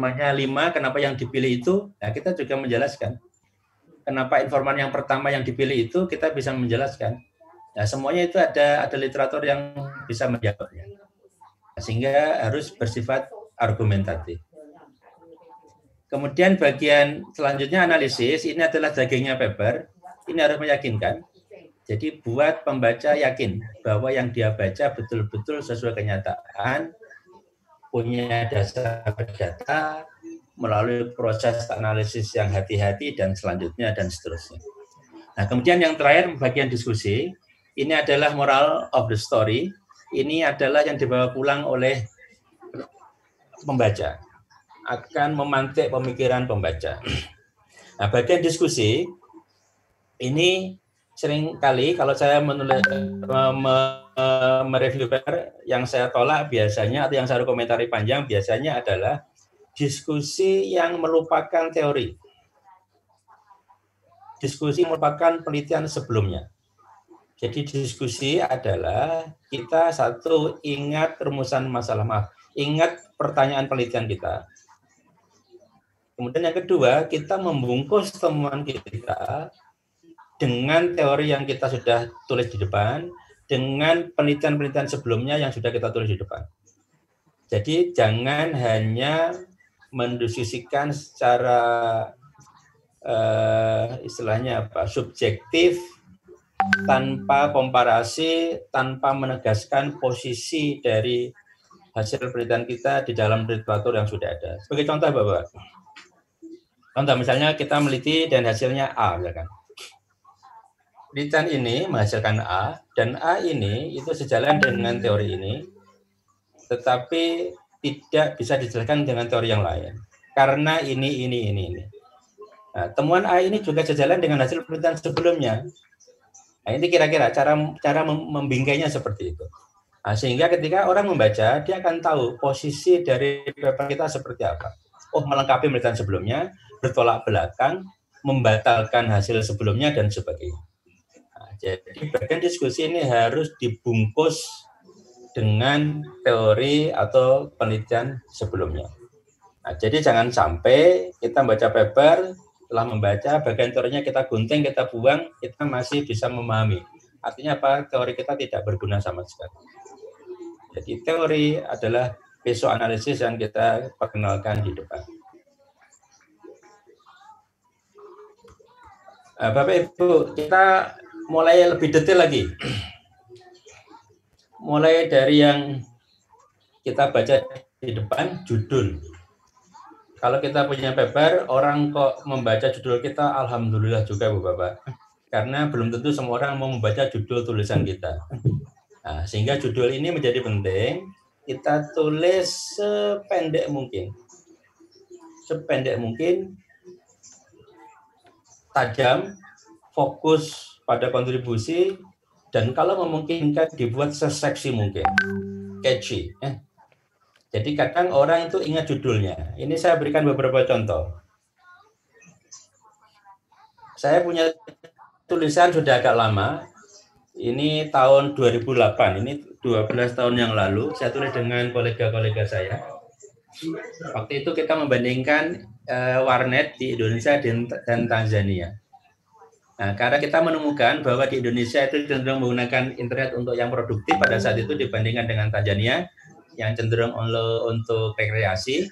informannya 5, kenapa yang dipilih itu? Nah, kita juga menjelaskan. Kenapa informan yang pertama yang dipilih itu, kita bisa menjelaskan. Nah, semuanya itu ada literatur yang bisa menjawabnya. Sehingga harus bersifat argumentatif. Kemudian bagian selanjutnya analisis, ini adalah dagingnya paper. Ini harus meyakinkan. Jadi buat pembaca yakin bahwa yang dia baca betul-betul sesuai kenyataan, punya dasar data, melalui proses analisis yang hati-hati, dan selanjutnya, dan seterusnya. Nah, kemudian yang terakhir, bagian diskusi, ini adalah moral of the story, ini adalah yang dibawa pulang oleh pembaca, akan memantik pemikiran pembaca. Nah, bagian diskusi, ini sering kali kalau saya menulis, mereview paper, yang saya tolak biasanya, atau yang saya komentari panjang biasanya adalah diskusi yang melupakan teori. Diskusi merupakan penelitian sebelumnya. Jadi diskusi adalah kita satu ingat rumusan masalah, ingat pertanyaan penelitian kita. Kemudian yang kedua, kita membungkus temuan kita dengan teori yang kita sudah tulis di depan, dengan penelitian-penelitian sebelumnya yang sudah kita tulis di depan. Jadi jangan hanya mendiskusikan secara istilahnya apa, subjektif, tanpa komparasi, tanpa menegaskan posisi dari hasil penelitian kita di dalam literatur yang sudah ada. Sebagai contoh, Bapak. Contoh misalnya kita meneliti dan hasilnya A, misalkan. Penelitian ini menghasilkan A, dan A ini itu sejalan dengan teori ini, tetapi tidak bisa dijelaskan dengan teori yang lain. Karena ini. Nah, temuan A ini juga sejalan dengan hasil penelitian sebelumnya. Nah, ini kira-kira cara membingkainya seperti itu. Nah, sehingga ketika orang membaca, dia akan tahu posisi dari paper kita seperti apa. Oh, melengkapi penelitian sebelumnya, bertolak belakang, membatalkan hasil sebelumnya, dan sebagainya. Jadi bagian diskusi ini harus dibungkus dengan teori atau penelitian sebelumnya. Nah, jadi jangan sampai kita membaca paper, setelah membaca bagian teorinya kita gunting, kita buang, kita masih bisa memahami. Artinya apa? Teori kita tidak berguna sama sekali. Jadi teori adalah visual analisis yang kita perkenalkan di depan. Bapak Ibu, kita mulai lebih detail lagi. Mulai dari yang kita baca di depan, judul. Kalau kita punya paper, orang kok membaca judul kita, alhamdulillah juga, Bu Bapak. Karena belum tentu semua orang mau membaca judul tulisan kita. Nah, sehingga judul ini menjadi penting, kita tulis sependek mungkin. Sependek mungkin, tajam, fokus pada kontribusi, dan kalau memungkinkan dibuat seseksi mungkin, catchy. Jadi kadang orang itu ingat judulnya. Ini saya berikan beberapa contoh. Saya punya tulisan sudah agak lama. Ini tahun 2008. Ini 12 tahun yang lalu. Saya tulis dengan kolega-kolega saya. Waktu itu kita membandingkan warnet di Indonesia dan Tanzania. Nah, karena kita menemukan bahwa di Indonesia itu cenderung menggunakan internet untuk yang produktif pada saat itu dibandingkan dengan Tanzania yang cenderung untuk rekreasi.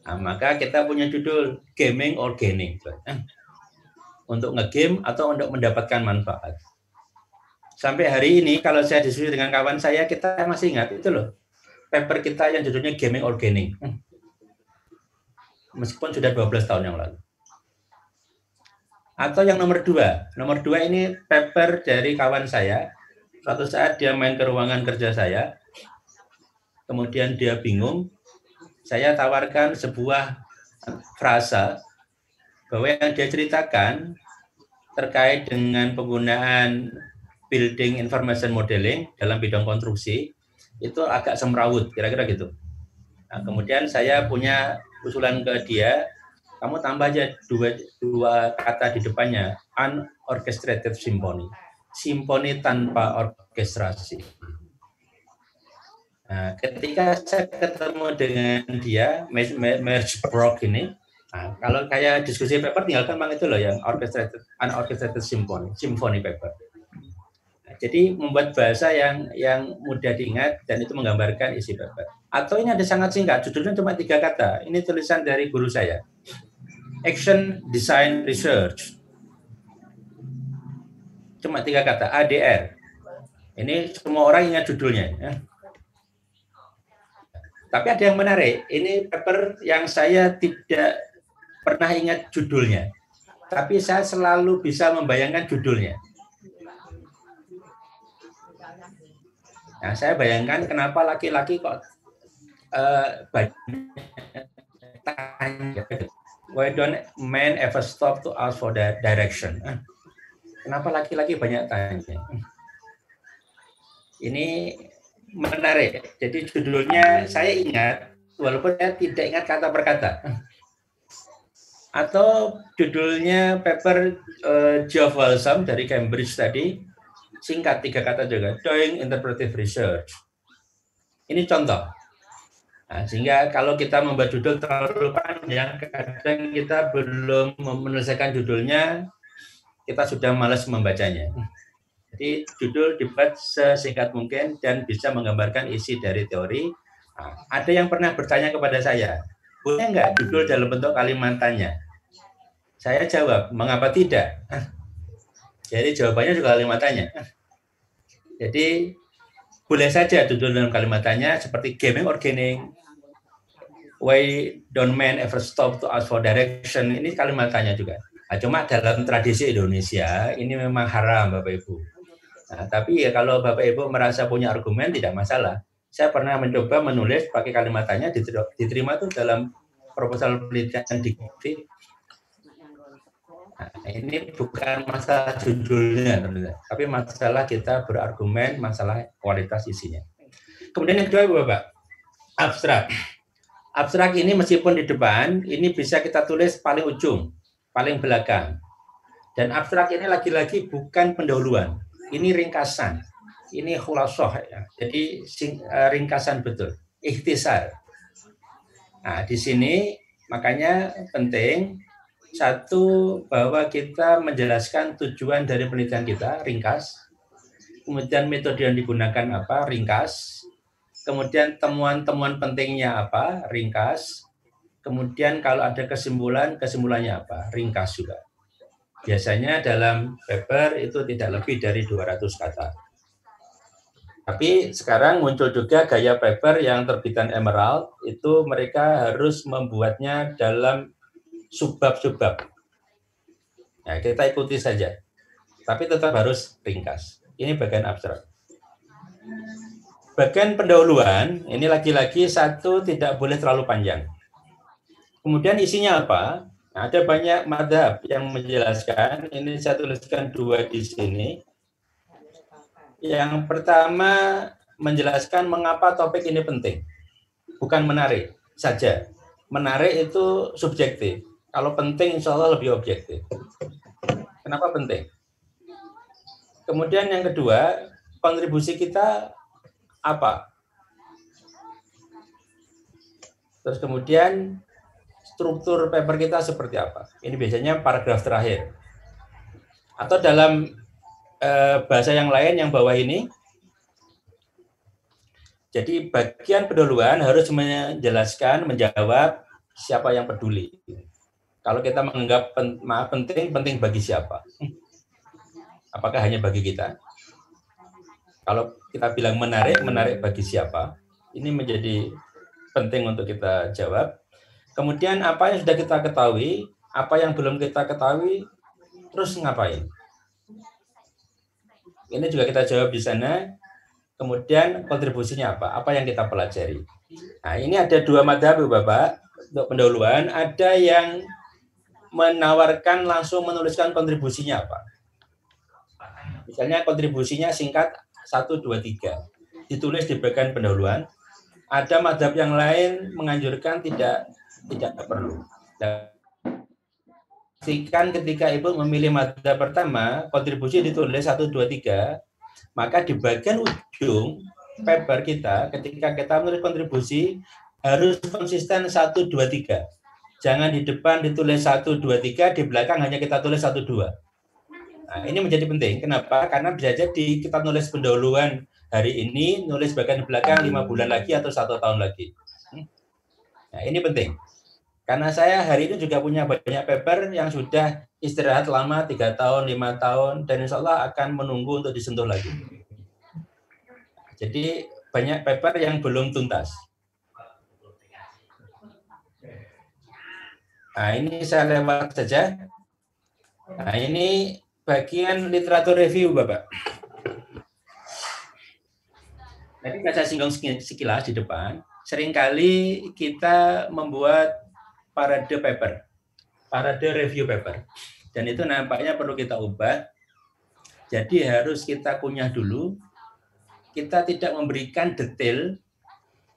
Nah, maka kita punya judul gaming or gaining. Untuk nge-game atau untuk mendapatkan manfaat. Sampai hari ini kalau saya diskusi dengan kawan saya, kita masih ingat itu loh. Paper kita yang judulnya gaming or gaining. Meskipun sudah 12 tahun yang lalu. Atau yang nomor 2. Nomor 2 ini paper dari kawan saya. Suatu saat dia main ke ruangan kerja saya. Kemudian dia bingung. Saya tawarkan sebuah frasa bahwa yang dia ceritakan terkait dengan penggunaan building information modeling dalam bidang konstruksi itu agak semrawut, kira-kira gitu. Nah, kemudian saya punya usulan ke dia, kamu tambah aja dua kata di depannya, unorchestrated symphony, simfoni tanpa orkestrasi. Nah, ketika saya ketemu dengan dia, Merzbrock ini, nah, kalau kayak diskusi paper tinggal kan itu loh yang unorchestrated symphony paper. Nah, jadi membuat bahasa yang mudah diingat dan itu menggambarkan isi paper. Atau ini ada sangat singkat, judulnya cuma 3 kata. Ini tulisan dari guru saya. Action Design Research. Cuma 3 kata, ADR. Ini semua orang ingat judulnya. Ya. Tapi ada yang menarik, ini paper yang saya tidak pernah ingat judulnya, tapi saya selalu bisa membayangkan judulnya. Nah, saya bayangkan kenapa laki-laki kok banyak tanya, why don't men ever stop to ask for the direction? Kenapa laki-laki banyak tanya? Ini menarik. Jadi judulnya saya ingat, walaupun saya tidak ingat kata per kata. Atau judulnya paper Geoff Walsham dari Cambridge tadi, singkat 3 kata juga, Doing Interpretive Research. Ini contoh. Nah, sehingga kalau kita membuat judul terlalu panjang, kadang kita belum menyelesaikan judulnya, kita sudah malas membacanya. Jadi judul dibuat sesingkat mungkin dan bisa menggambarkan isi dari teori. Nah, ada yang pernah bertanya kepada saya, boleh nggak judul dalam bentuk Kalimantannya? Saya jawab, mengapa tidak? Jadi jawabannya juga Kalimantannya. Jadi boleh saja judul dalam Kalimantannya seperti Gaming Organing, Why Don't Men Ever Stop to Ask for Direction, ini Kalimantannya juga. Nah, cuma dalam tradisi Indonesia ini memang haram Bapak Ibu. Nah, tapi ya kalau Bapak Ibu merasa punya argumen tidak masalah. Saya pernah mencoba menulis pakai Kalimantannya, diterima tuh dalam proposal penelitian di Dikti. Nah, ini bukan masalah judulnya, tapi masalah kita berargumen, masalah kualitas isinya. Kemudian yang kedua Bapak, abstrak. Abstrak ini meskipun di depan, ini bisa kita tulis paling ujung, paling belakang. Dan abstrak ini lagi-lagi bukan pendahuluan. Ini ringkasan, ini khulasoh, ya. Jadi ringkasan betul, ikhtisar. Nah, di sini makanya penting satu bahwa kita menjelaskan tujuan dari penelitian kita, ringkas. Kemudian metode yang digunakan apa, ringkas. Kemudian temuan-temuan pentingnya apa, ringkas. Kemudian kalau ada kesimpulan, kesimpulannya apa, ringkas juga. Biasanya dalam paper itu tidak lebih dari 200 kata. Tapi sekarang muncul juga gaya paper yang terbitan Emerald, itu mereka harus membuatnya dalam subbab-subbab. Nah, kita ikuti saja. Tapi tetap harus ringkas. Ini bagian abstrak. Bagian pendahuluan, ini lagi-lagi satu tidak boleh terlalu panjang. Kemudian isinya apa? Nah, ada banyak madhab yang menjelaskan, ini saya tuliskan 2 di sini. Yang pertama menjelaskan mengapa topik ini penting. Bukan menarik saja. Menarik itu subjektif. Kalau penting insya Allah lebih objektif. Kenapa penting? Kemudian yang kedua, kontribusi kita apa? Terus kemudian struktur paper kita seperti apa? Ini biasanya paragraf terakhir. Atau dalam bahasa yang lain yang bawah ini. Jadi bagian pendahuluan harus menjelaskan, menjawab siapa yang peduli. Kalau kita menganggap penting bagi siapa? Apakah hanya bagi kita? Kalau kita bilang menarik bagi siapa? Ini menjadi penting untuk kita jawab. Kemudian apa yang sudah kita ketahui, apa yang belum kita ketahui, terus ngapain? Ini juga kita jawab di sana. Kemudian kontribusinya apa? Apa yang kita pelajari? Nah, ini ada 2 madhab Bapak untuk pendahuluan. Ada yang menawarkan langsung menuliskan kontribusinya apa. Misalnya kontribusinya singkat 1, 2, 3. Ditulis di bagian pendahuluan. Ada madhab yang lain menganjurkan tidak perlu. Pastikan ketika Ibu memilih madhab pertama, kontribusi ditulis 1, 2, 3, maka di bagian ujung paper kita ketika kita menulis kontribusi harus konsisten 1, 2, 3. Jangan di depan ditulis 1, 2, 3, di belakang hanya kita tulis 1, 2. Nah, ini menjadi penting. Kenapa? Karena bisa jadi kita nulis pendahuluan hari ini, nulis bagian belakang 5 bulan lagi atau 1 tahun lagi. Nah, ini penting. Karena saya hari ini juga punya banyak paper yang sudah istirahat lama 3 tahun, 5 tahun, dan insya Allah akan menunggu untuk disentuh lagi. Jadi banyak paper yang belum tuntas. Nah, ini saya lewat saja. Nah, ini bagian literatur review, Bapak. Tadi saya singgung sekilas di depan, seringkali kita membuat parade paper, parade review paper. Dan itu nampaknya perlu kita ubah. Jadi harus kita kunyah dulu. Kita tidak memberikan detail,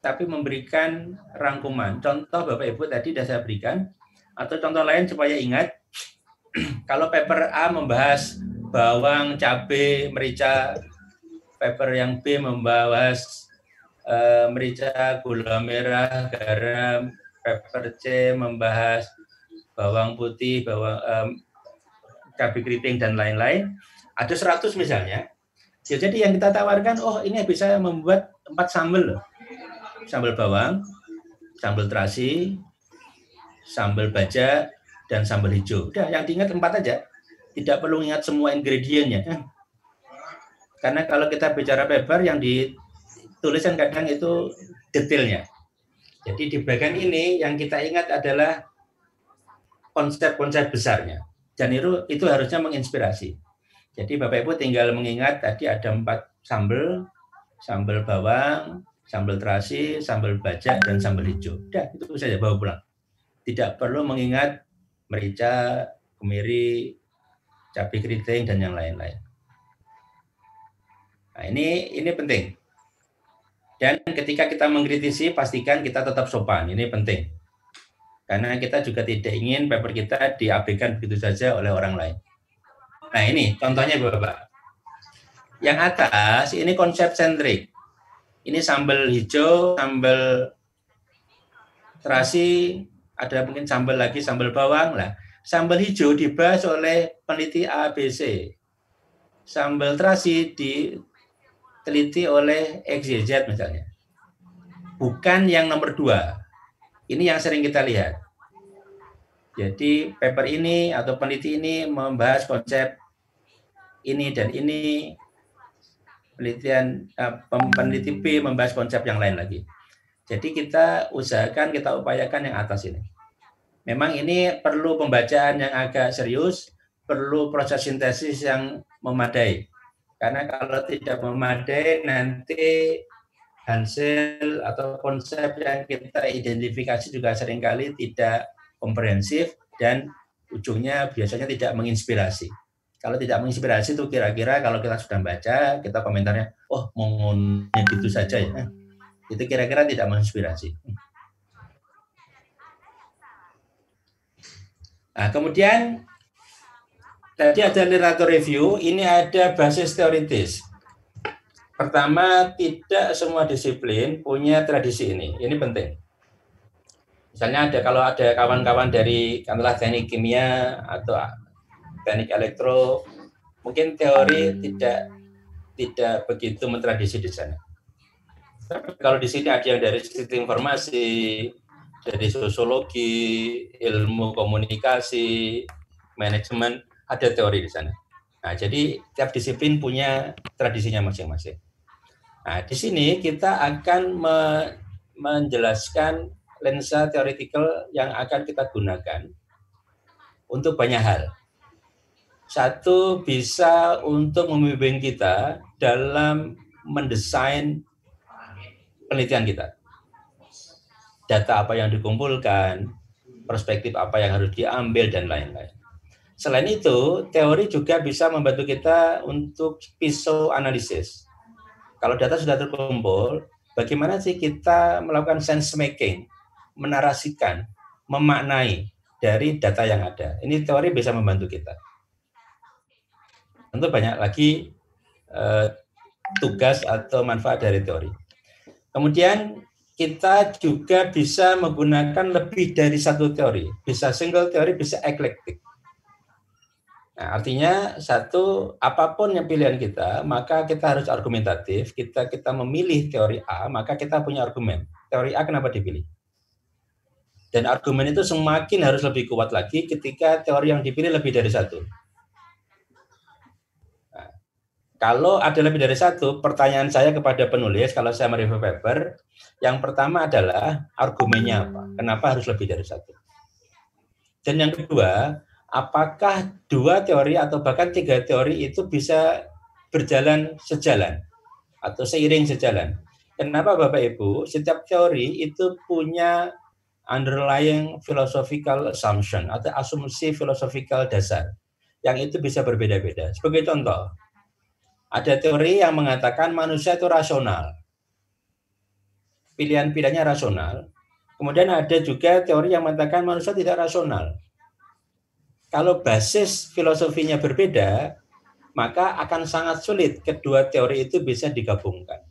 tapi memberikan rangkuman. Contoh Bapak Ibu tadi sudah saya berikan, atau contoh lain supaya ingat, kalau paper A membahas bawang, cabai, merica, paper yang B membahas merica, gula merah, garam, paper C membahas bawang putih, bawang cabai keriting dan lain-lain. Ada 100 misalnya. Ya, jadi yang kita tawarkan, oh ini bisa membuat 4 sambal loh. Sambal bawang, sambal terasi, sambal baja, dan sambal hijau. Udah, yang diingat 4 aja. Tidak perlu ingat semua ingredientnya. Karena kalau kita bicara paper yang dituliskan kadang itu detailnya. Jadi di bagian ini yang kita ingat adalah konsep-konsep besarnya. Dan itu harusnya menginspirasi. Jadi Bapak Ibu tinggal mengingat tadi ada 4 sambal, sambal bawang, sambal terasi, sambal baja, dan sambal hijau. Udah, itu saja bawa pulang. Tidak perlu mengingat merica, kemiri, cabai keriting, dan yang lain-lain. Nah, ini penting. Dan ketika kita mengkritisi, pastikan kita tetap sopan. Ini penting. Karena kita juga tidak ingin paper kita diabaikan begitu saja oleh orang lain. Nah, ini contohnya Bapak. Yang atas ini konsep sentrik. Ini sambal hijau, sambal terasi, ada mungkin sambal lagi, sambal bawang. Lah, sambal hijau dibahas oleh peneliti ABC. Sambal terasi diteliti oleh XYZ misalnya. Bukan yang nomor 2. Ini yang sering kita lihat. Jadi paper ini atau peneliti ini membahas konsep ini dan ini, peneliti B membahas konsep yang lain lagi. Jadi kita usahakan, kita upayakan yang atas ini. Memang ini perlu pembacaan yang agak serius, perlu proses sintesis yang memadai. Karena kalau tidak memadai nanti hasil atau konsep yang kita identifikasi juga seringkali tidak komprehensif dan ujungnya biasanya tidak menginspirasi. Kalau tidak menginspirasi itu kira-kira kalau kita sudah baca, kita komentarnya, oh ngomongnya gitu saja ya. Itu kira-kira tidak menginspirasi. Nah, kemudian tadi ada literatur review, ini ada basis teoritis. Pertama, tidak semua disiplin punya tradisi ini. Ini penting. Misalnya kalau ada kawan-kawan dari katakanlah teknik kimia atau teknik elektro, mungkin teori tidak begitu mentradisi di sana. Tapi kalau di sini ada yang dari sistem informasi, dari sosiologi, ilmu komunikasi, manajemen, ada teori di sana. Nah, jadi tiap disiplin punya tradisinya masing-masing. Nah, di sini kita akan menjelaskan lensa theoretical yang akan kita gunakan untuk banyak hal. Satu, bisa untuk membimbing kita dalam mendesain penelitian kita. Data apa yang dikumpulkan, perspektif apa yang harus diambil, dan lain-lain. Selain itu, teori juga bisa membantu kita untuk pisau analisis. Kalau data sudah terkumpul, bagaimana sih kita melakukan sense making, menarasikan, memaknai dari data yang ada. Ini teori bisa membantu kita. Tentu banyak lagi tugas atau manfaat dari teori. Kemudian kita juga bisa menggunakan lebih dari satu teori. Bisa single teori, bisa eklektik. Nah, artinya satu, apapun yang pilihan kita, maka kita harus argumentatif. Kita memilih teori A, maka kita punya argumen. Teori A kenapa dipilih? Dan argumen itu semakin harus lebih kuat lagi ketika teori yang dipilih lebih dari satu. Nah, kalau ada lebih dari satu, pertanyaan saya kepada penulis, kalau saya mereview paper, yang pertama adalah argumennya apa? Kenapa harus lebih dari satu? Dan yang kedua, apakah dua teori atau bahkan tiga teori itu bisa berjalan sejalan atau seiring sejalan? Kenapa Bapak Ibu? Setiap teori itu punya underlying philosophical assumption atau asumsi filosofikal dasar yang itu bisa berbeda-beda. Sebagai contoh, ada teori yang mengatakan manusia itu rasional. Pilihan-pilihannya rasional. Kemudian ada juga teori yang mengatakan manusia tidak rasional. Kalau basis filosofinya berbeda, maka akan sangat sulit kedua teori itu bisa digabungkan.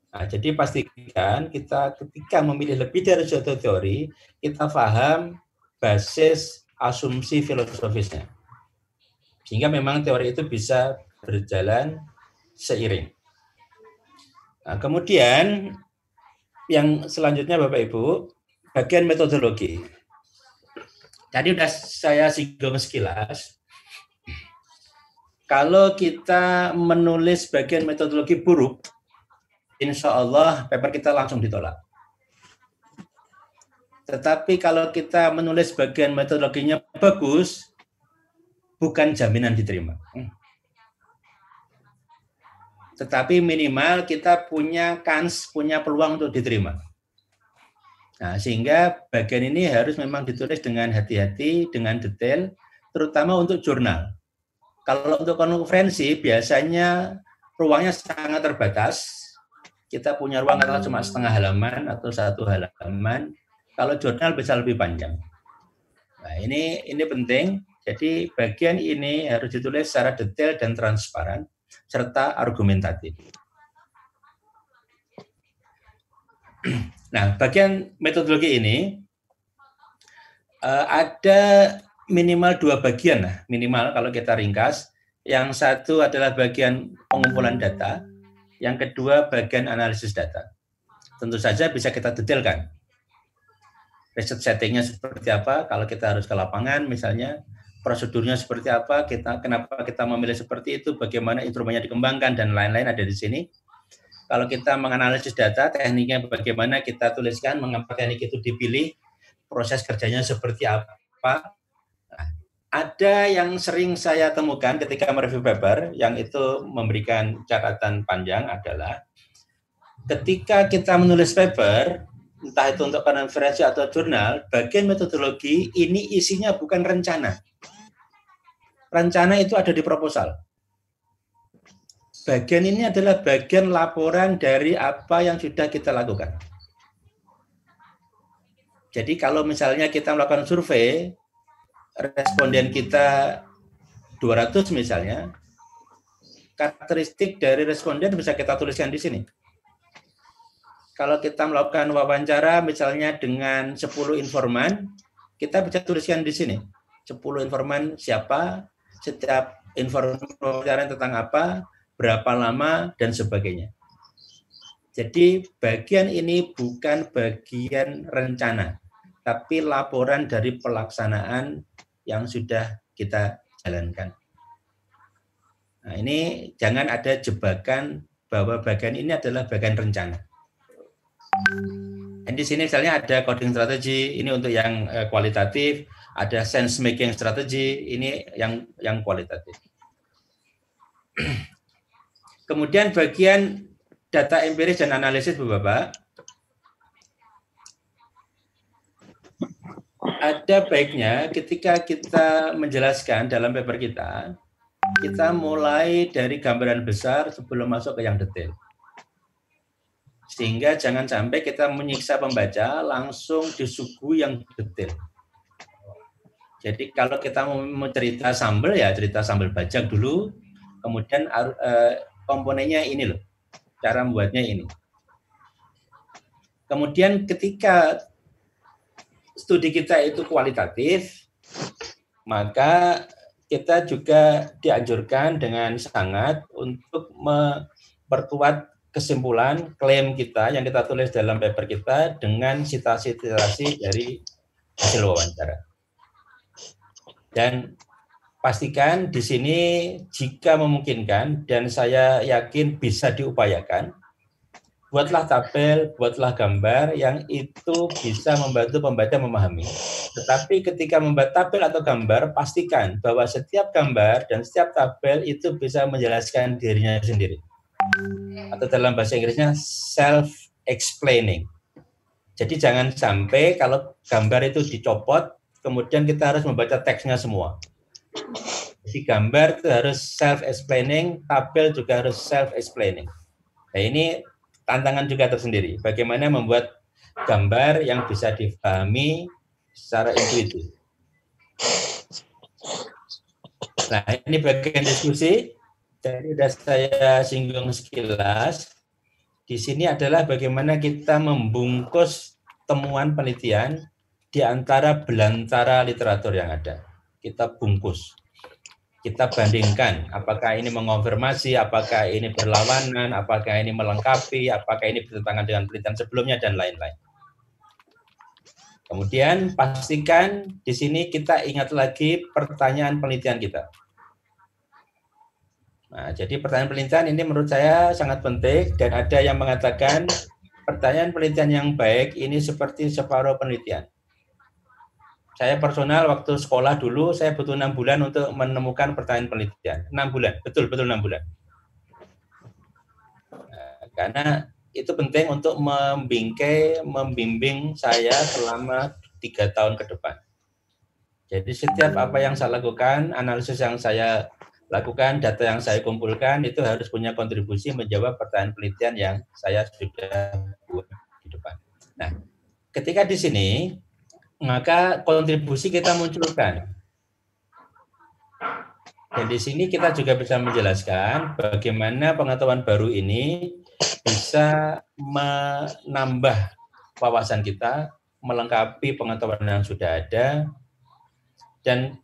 Nah, jadi pastikan kita ketika memilih lebih dari suatu teori, kita paham basis asumsi filosofisnya. Sehingga memang teori itu bisa berjalan seiring. Nah, kemudian yang selanjutnya Bapak Ibu, bagian metodologi. Tadi sudah saya singgung sekilas. Kalau kita menulis bagian metodologi buruk, insya Allah paper kita langsung ditolak. Tetapi kalau kita menulis bagian metodologinya bagus, bukan jaminan diterima. Tetapi minimal kita punya kans, punya peluang untuk diterima. Nah, sehingga bagian ini harus memang ditulis dengan hati-hati, dengan detail, terutama untuk jurnal. Kalau untuk konferensi, biasanya ruangnya sangat terbatas. Kita punya ruang katakanlah cuma setengah halaman atau satu halaman. Kalau jurnal bisa lebih panjang. Nah, ini penting. Jadi bagian ini harus ditulis secara detail dan transparan serta argumentatif. Nah, bagian metodologi ini ada minimal dua bagian, minimal kalau kita ringkas. Yang satu adalah bagian pengumpulan data, yang kedua bagian analisis data. Tentu saja bisa kita detailkan. Riset settingnya seperti apa, kalau kita harus ke lapangan misalnya, prosedurnya seperti apa, kenapa kita memilih seperti itu, bagaimana instrumennya dikembangkan, dan lain-lain ada di sini. Kalau kita menganalisis data, tekniknya bagaimana kita tuliskan, mengapa teknik itu dipilih, proses kerjanya seperti apa. Nah, ada yang sering saya temukan ketika mereview paper, yang itu memberikan catatan panjang adalah, ketika kita menulis paper, entah itu untuk konferensi atau jurnal, bagian metodologi ini isinya bukan rencana. Rencana itu ada di proposal. Bagian ini adalah bagian laporan dari apa yang sudah kita lakukan. Jadi kalau misalnya kita melakukan survei, responden kita 200 misalnya, karakteristik dari responden bisa kita tuliskan di sini. Kalau kita melakukan wawancara misalnya dengan 10 informan, kita bisa tuliskan di sini. 10 informan siapa, setiap informasi tentang apa, berapa lama, dan sebagainya. Jadi bagian ini bukan bagian rencana, tapi laporan dari pelaksanaan yang sudah kita jalankan. Nah, ini jangan ada jebakan bahwa bagian ini adalah bagian rencana. Dan di sini misalnya ada coding strategi, ini untuk yang kualitatif, ada sense making strategi, ini yang kualitatif. Kemudian bagian data empiris dan analisis, Bapak, ada baiknya ketika kita menjelaskan dalam paper kita mulai dari gambaran besar sebelum masuk ke yang detail. Sehingga jangan sampai kita menyiksa pembaca langsung disuguhi yang detail. Jadi kalau kita mau cerita sambal, ya cerita sambal bajak dulu, kemudian komponennya ini loh, cara membuatnya ini. Kemudian ketika studi kita itu kualitatif, maka kita juga dianjurkan dengan sangat untuk memperkuat kesimpulan klaim kita yang kita tulis dalam paper kita dengan citasi-citasi dari hasil wawancara. Dan pastikan di sini jika memungkinkan dan saya yakin bisa diupayakan, buatlah tabel, buatlah gambar yang itu bisa membantu pembaca memahami. Tetapi ketika membuat tabel atau gambar, pastikan bahwa setiap gambar dan setiap tabel itu bisa menjelaskan dirinya sendiri. Atau dalam bahasa Inggrisnya self-explaining. Jadi jangan sampai kalau gambar itu dicopot, kemudian kita harus membaca teksnya semua. Jadi gambar itu harus self-explaining, tabel juga harus self-explaining. Nah ini tantangan juga tersendiri. Bagaimana membuat gambar yang bisa dipahami secara intuitif. Nah, ini bagian diskusi. Jadi sudah saya singgung sekilas. Di sini adalah bagaimana kita membungkus temuan penelitian di antara belantara literatur yang ada. Kita bungkus. Kita bandingkan apakah ini mengonfirmasi, apakah ini berlawanan, apakah ini melengkapi, apakah ini bertentangan dengan penelitian sebelumnya, dan lain-lain. Kemudian pastikan di sini kita ingat lagi pertanyaan penelitian kita. Nah, jadi pertanyaan penelitian ini menurut saya sangat penting, dan ada yang mengatakan pertanyaan penelitian yang baik ini seperti separuh penelitian. Saya personal waktu sekolah dulu, saya butuh 6 bulan untuk menemukan pertanyaan penelitian. 6 bulan, betul-betul 6 bulan. Nah, karena itu penting untuk membimbing saya selama 3 tahun ke depan. Jadi setiap apa yang saya lakukan, analisis yang saya lakukan, data yang saya kumpulkan, itu harus punya kontribusi menjawab pertanyaan penelitian yang saya sudah buat di depan. Nah, ketika di sini, maka kontribusi kita munculkan. Dan di sini kita juga bisa menjelaskan bagaimana pengetahuan baru ini bisa menambah wawasan kita, melengkapi pengetahuan yang sudah ada, dan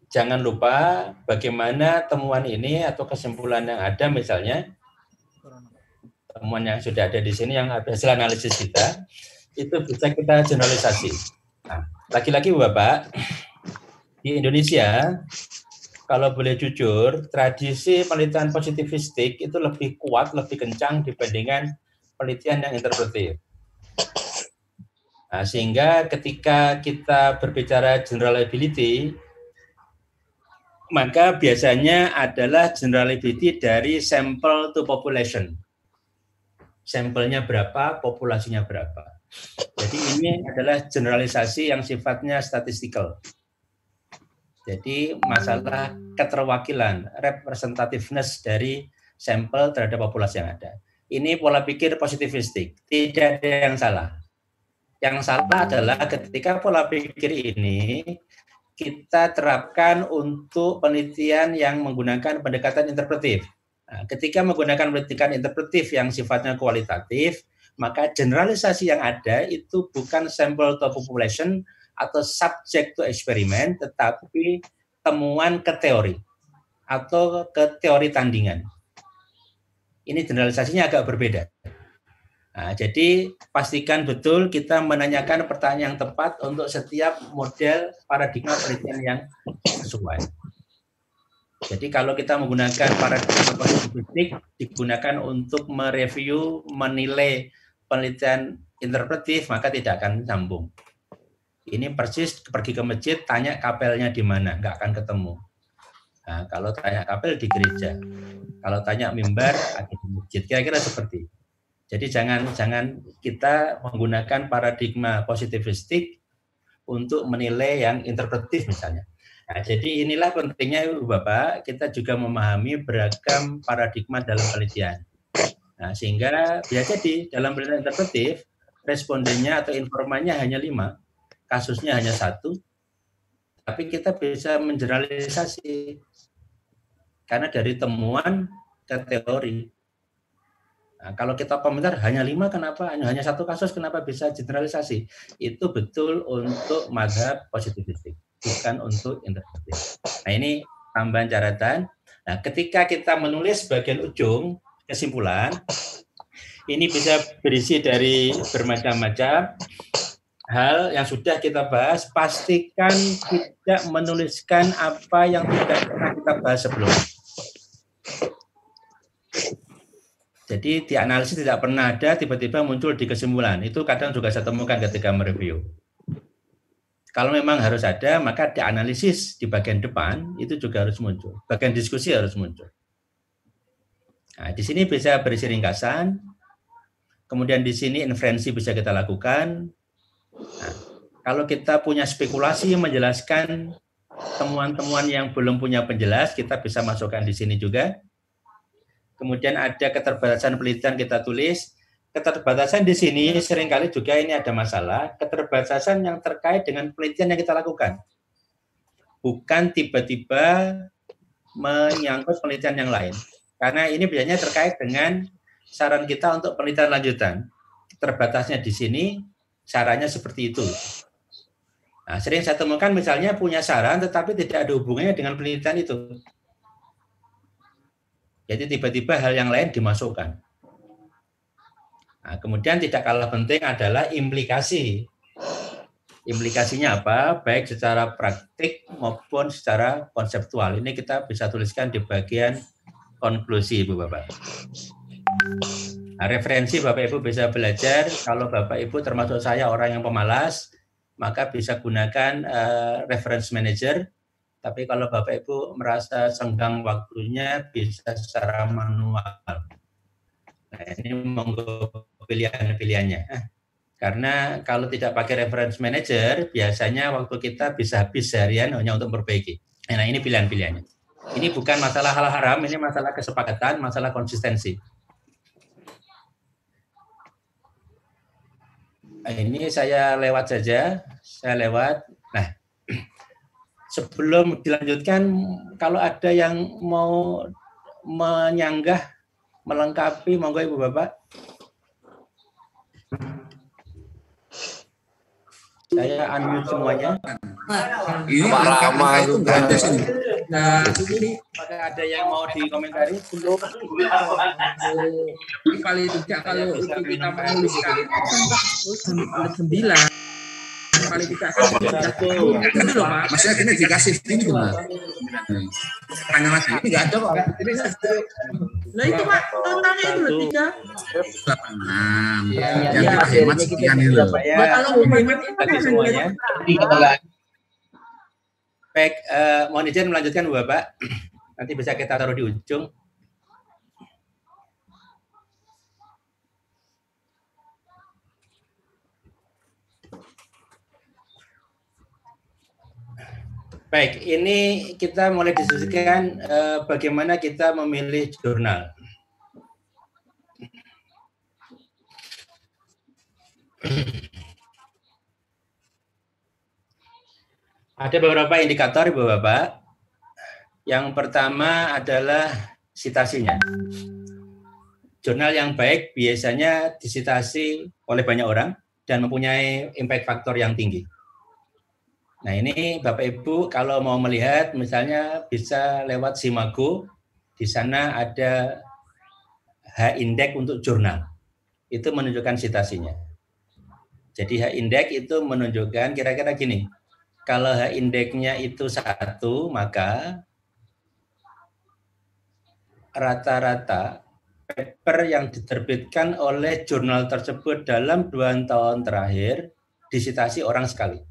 jangan lupa bagaimana temuan ini atau kesimpulan yang ada, misalnya temuan yang sudah ada di sini yang hasil analisis kita, itu bisa kita generalisasi. Nah, lagi-lagi Bapak, di Indonesia, kalau boleh jujur, tradisi penelitian positivistik itu lebih kuat, lebih kencang dibandingkan penelitian yang interpretif. Nah, sehingga ketika kita berbicara generalizability, maka biasanya adalah generalizability dari sample to population. Sampelnya berapa, populasinya berapa. Jadi ini adalah generalisasi yang sifatnya statistikal. Jadi masalah keterwakilan, representativeness dari sampel terhadap populasi yang ada. Ini pola pikir positivistik, tidak ada yang salah. Yang salah adalah ketika pola pikir ini kita terapkan untuk penelitian yang menggunakan pendekatan interpretif. Nah, ketika menggunakan pendekatan interpretif yang sifatnya kualitatif, maka generalisasi yang ada itu bukan sample to population atau subject to experiment, tetapi temuan ke teori atau ke teori tandingan. Ini generalisasinya agak berbeda. Nah, jadi pastikan betul kita menanyakan pertanyaan yang tepat untuk setiap model paradigma penelitian yang sesuai. Jadi kalau kita menggunakan paradigma positivistik digunakan untuk mereview, menilai penelitian interpretif, maka tidak akan sambung. Ini persis pergi ke masjid, tanya kapelnya di mana, nggak akan ketemu. Nah, kalau tanya kapel di gereja, kalau tanya mimbar ada di masjid, kira-kira seperti. Jadi jangan kita menggunakan paradigma positivistik untuk menilai yang interpretif misalnya. Nah, jadi inilah pentingnya Bapak, kita juga memahami beragam paradigma dalam penelitian. Nah, sehingga bisa jadi dalam penelitian interpretif, respondennya atau informannya hanya 5, kasusnya hanya 1, tapi kita bisa mengeneralisasi. Karena dari temuan ke teori. Nah, kalau kita komentar hanya 5 kenapa? Hanya 1 kasus kenapa bisa generalisasi? Itu betul untuk mazhab positivistik, bukan untuk interpretif. Nah, ini tambahan catatan. Nah, ketika kita menulis bagian ujung kesimpulan, ini bisa berisi dari bermacam-macam hal yang sudah kita bahas. Pastikan tidak menuliskan apa yang tidak pernah kita bahas sebelumnya. Jadi di analisis tidak pernah ada, tiba-tiba muncul di kesimpulan. Itu kadang juga saya temukan ketika mereview. Kalau memang harus ada, maka di analisis di bagian depan itu juga harus muncul. Bagian diskusi harus muncul. Nah, di sini bisa berisi ringkasan. Kemudian di sini inferensi bisa kita lakukan. Nah, kalau kita punya spekulasi yang menjelaskan temuan-temuan yang belum punya penjelas, kita bisa masukkan di sini juga. Kemudian ada keterbatasan penelitian kita tulis. Keterbatasan di sini seringkali juga ini ada masalah. Keterbatasan yang terkait dengan penelitian yang kita lakukan. Bukan tiba-tiba menyangkut penelitian yang lain. Karena ini biasanya terkait dengan saran kita untuk penelitian lanjutan. Terbatasnya di sini, sarannya seperti itu. Nah, sering saya temukan misalnya punya saran tetapi tidak ada hubungannya dengan penelitian itu. Jadi tiba-tiba hal yang lain dimasukkan. Nah, kemudian tidak kalah penting adalah implikasi. Implikasinya apa? Baik secara praktik maupun secara konseptual. Ini kita bisa tuliskan di bagian konklusi, Ibu Bapak. Nah, referensi Bapak Ibu bisa belajar. Kalau Bapak Ibu termasuk saya orang yang pemalas, maka bisa gunakan reference manager. Tapi kalau Bapak Ibu merasa senggang waktunya, bisa secara manual. Nah, ini monggo pilihan-pilihannya. Karena kalau tidak pakai reference manager, biasanya waktu kita bisa habis seharian hanya untuk memperbaiki. Nah, ini pilihan-pilihannya. Ini bukan masalah hal haram, ini masalah kesepakatan, masalah konsistensi. Nah, ini saya lewat saja. Nah, sebelum dilanjutkan, kalau ada yang mau menyanggah, melengkapi, monggo Ibu Bapak. Saya unmute semuanya. Ini Rama itu gratis ini. Nah, ini apakah ada yang mau dikomentari? Belum. Ini paling tidak kalau itu kita menuliskan 9 paling tidak itu loh Pak. Maksudnya ini dikasih ini cuma. Tanya lagi ini nggak ada Pak. Nah itu Pak totalnya itu loh 36. Yang dihemat sekian ini loh. Kalau hemat itu Bagi semuanya. Baik, mohon izin melanjutkan Bapak. Nanti bisa kita taruh di ujung. Baik, ini kita mulai diskusikan bagaimana kita memilih jurnal. Ada beberapa indikator, Ibu Bapak. Yang pertama adalah sitasinya. Jurnal yang baik biasanya disitasi oleh banyak orang dan mempunyai impact factor yang tinggi. Nah, ini Bapak Ibu kalau mau melihat misalnya bisa lewat Simago, di sana ada H-index untuk jurnal. Itu menunjukkan sitasinya. Jadi H-index itu menunjukkan kira-kira gini. Kalau H-index-nya itu 1, maka rata-rata paper yang diterbitkan oleh jurnal tersebut dalam 2 tahun terakhir disitasi orang sekali.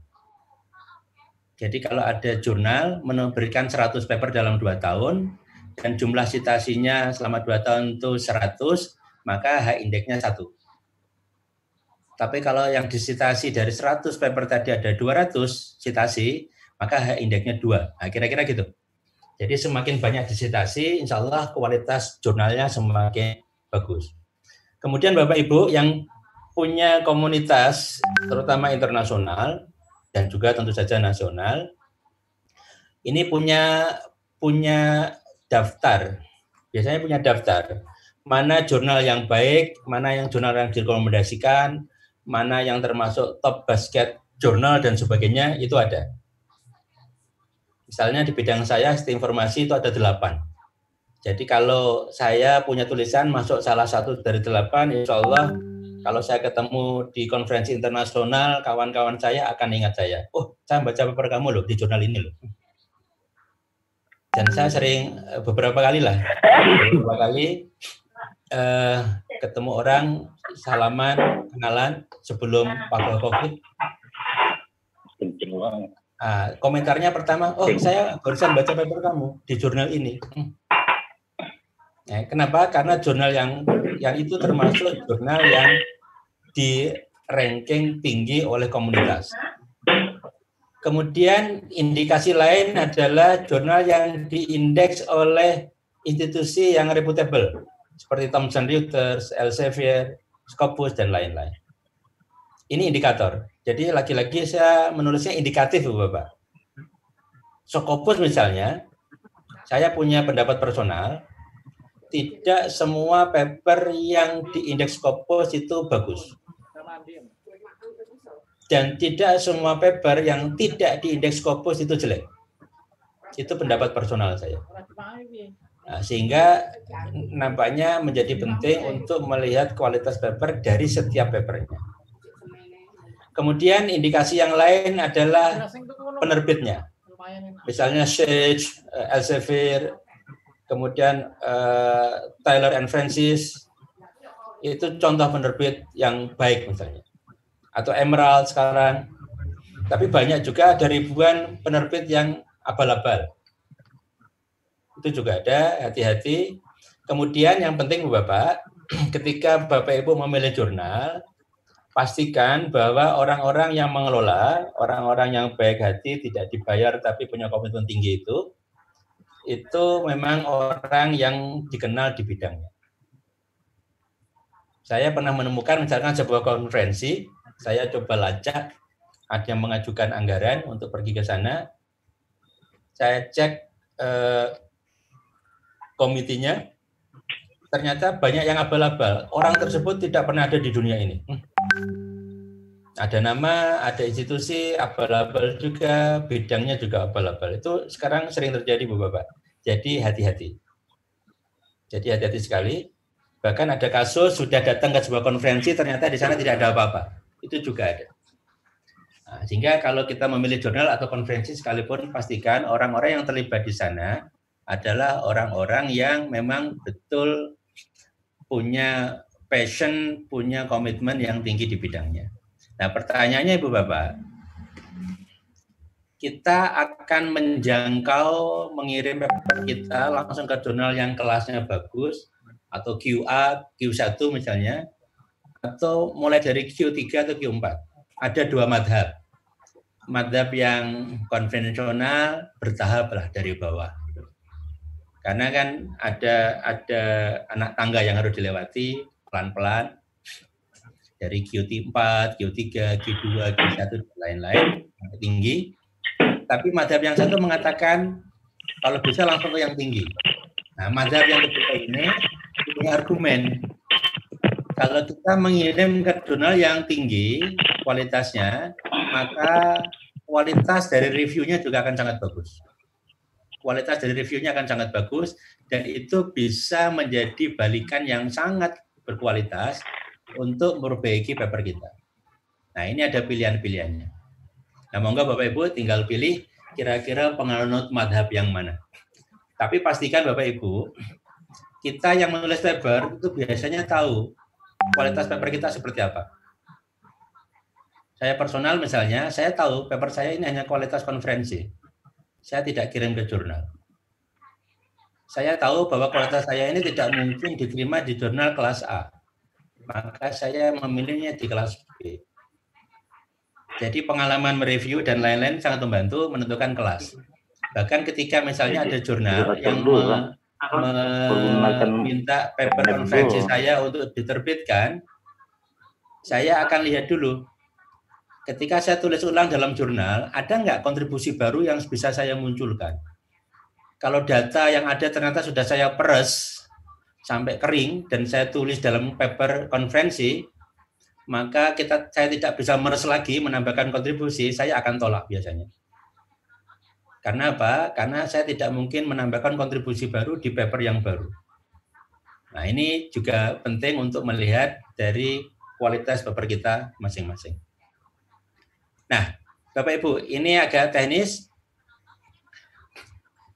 Jadi kalau ada jurnal memberikan 100 paper dalam 2 tahun dan jumlah citasinya selama 2 tahun itu 100, maka H-index-nya 1. Tapi kalau yang disitasi dari 100 paper tadi ada 200 citasi, maka H-index-nya 2. Nah, kira-kira gitu. Jadi semakin banyak disitasi, insya Allah kualitas jurnalnya semakin bagus. Kemudian Bapak Ibu yang punya komunitas, terutama internasional, dan juga tentu saja nasional, ini punya daftar biasanya punya daftar. Mana jurnal yang baik, mana yang jurnal yang direkomendasikan, mana yang termasuk top basket jurnal dan sebagainya, itu ada. Misalnya di bidang saya, sistem informasi itu ada 8. Jadi kalau saya punya tulisan masuk salah satu dari 8, insya Allah kalau saya ketemu di konferensi internasional, kawan-kawan saya akan ingat saya. Oh, saya baca paper kamu loh di jurnal ini loh. Dan saya sering beberapa kali ketemu orang, salaman, kenalan sebelum wabah COVID. Komentarnya pertama, oh saya barusan baca paper kamu di jurnal ini. Kenapa? Karena jurnal yang itu termasuk jurnal yang di ranking tinggi oleh komunitas. Kemudian indikasi lain adalah jurnal yang diindeks oleh institusi yang reputable, seperti Thomson Reuters, Elsevier, Scopus, dan lain-lain. Ini indikator. Jadi lagi-lagi saya menulisnya indikatif, Bapak. Scopus misalnya, saya punya pendapat personal, tidak semua paper yang diindeks Scopus itu bagus. Dan tidak semua paper yang tidak diindeks Scopus itu jelek. Itu pendapat personal saya. Nah, sehingga nampaknya menjadi penting untuk melihat kualitas paper dari setiap papernya. Kemudian indikasi yang lain adalah penerbitnya. Misalnya Sage, Elsevier, kemudian Taylor and Francis, itu contoh penerbit yang baik misalnya. Atau Emerald sekarang. Tapi banyak juga ada ribuan penerbit yang abal-abal. Itu juga ada, hati-hati. Kemudian yang penting Bapak, ketika Bapak Ibu memilih jurnal, pastikan bahwa orang-orang yang mengelola, orang-orang yang baik hati, tidak dibayar tapi punya komitmen tinggi itu memang orang yang dikenal di bidangnya. Saya pernah menemukan misalkan sebuah konferensi, saya coba lacak, ada yang mengajukan anggaran untuk pergi ke sana. Saya cek komitinya, ternyata banyak yang abal-abal. Orang tersebut tidak pernah ada di dunia ini. Ada nama, ada institusi, abal-abal juga, bidangnya juga abal-abal. Itu sekarang sering terjadi, Bapak. Jadi hati-hati. Jadi hati-hati sekali. Bahkan ada kasus sudah datang ke sebuah konferensi, ternyata di sana tidak ada apa-apa. Itu juga ada. Nah, sehingga kalau kita memilih jurnal atau konferensi sekalipun, pastikan orang-orang yang terlibat di sana adalah orang-orang yang memang betul punya passion, punya komitmen yang tinggi di bidangnya. Nah, pertanyaannya Ibu Bapak, kita akan menjangkau mengirim paper kita langsung ke jurnal yang kelasnya bagus, atau QA, Q1 misalnya, atau mulai dari Q3 atau Q4. Ada 2 madhab. Madhab yang konvensional bertahap lah dari bawah. Karena kan ada anak tangga yang harus dilewati pelan-pelan. Dari Q4, Q3, Q2, Q1, dan lain-lain, tinggi. Tapi madhab yang satu mengatakan, kalau bisa langsung ke yang tinggi. Nah, madhab yang kedua ini punya argumen. Kalau kita mengirim ke jurnal yang tinggi kualitasnya, maka kualitas dari reviewnya juga akan sangat bagus. Kualitas dari reviewnya akan sangat bagus, dan itu bisa menjadi balikan yang sangat berkualitas untuk memperbaiki paper kita. Nah, ini ada pilihan-pilihannya. Nah, monggo Bapak Ibu tinggal pilih kira-kira penganut madhab yang mana. Tapi pastikan Bapak Ibu, kita yang menulis paper itu biasanya tahu kualitas paper kita seperti apa. Saya personal misalnya, saya tahu paper saya ini hanya kualitas konferensi. Saya tidak kirim ke jurnal. Saya tahu bahwa kualitas saya ini tidak mungkin diterima di jurnal kelas A. Maka saya memilihnya di kelas B. Jadi pengalaman mereview dan lain-lain sangat membantu menentukan kelas. Bahkan ketika misalnya ada jurnal yang meminta paper konferensi saya untuk diterbitkan, saya akan lihat dulu. Ketika saya tulis ulang dalam jurnal, ada nggak kontribusi baru yang bisa saya munculkan? Kalau data yang ada ternyata sudah saya peres, sampai kering dan saya tulis dalam paper konferensi, maka saya tidak bisa meres lagi menambahkan kontribusi, saya akan tolak biasanya. Karena apa? Karena saya tidak mungkin menambahkan kontribusi baru di paper yang baru. Nah, ini juga penting untuk melihat dari kualitas paper kita masing-masing. Nah, Bapak Ibu, ini agak teknis.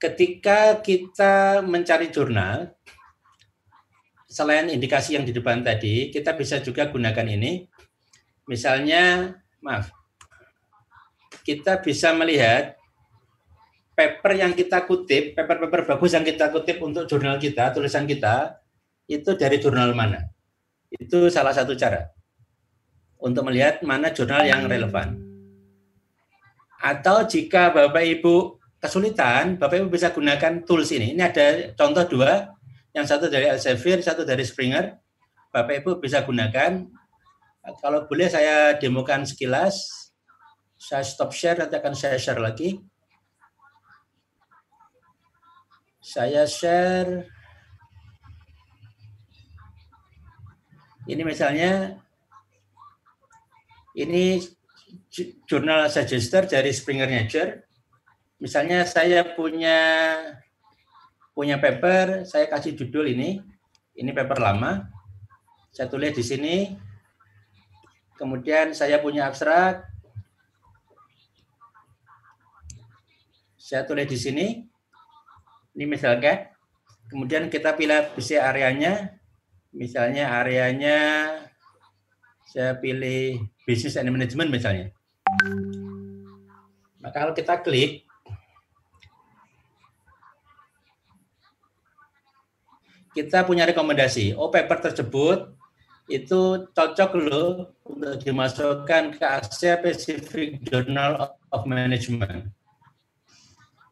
Ketika kita mencari jurnal, selain indikasi yang di depan tadi, kita bisa juga gunakan ini. Misalnya, kita bisa melihat paper yang kita kutip, paper-paper bagus yang kita kutip untuk jurnal kita, tulisan kita, itu dari jurnal mana. Itu salah satu cara untuk melihat mana jurnal yang relevan. Atau jika Bapak Ibu kesulitan, Bapak Ibu bisa gunakan tools ini. Ini ada contoh dua, yang satu dari Elsevier, satu dari Springer. Bapak Ibu bisa gunakan. Kalau boleh saya demokan sekilas. Saya stop share, nanti akan saya share lagi. Saya share. Ini misalnya, ini jurnal Suggester dari Springer Nature. Misalnya saya punya paper, saya kasih judul ini paper lama. Saya tulis di sini. Kemudian saya punya abstrak. Saya tulis di sini. Ini misalkan. Kemudian kita pilih areanya. Misalnya areanya saya pilih Business and Management misalnya. Maka kalau kita klik, kita punya rekomendasi. Oh, paper tersebut itu cocok loh untuk dimasukkan ke Asia Pacific Journal of Management.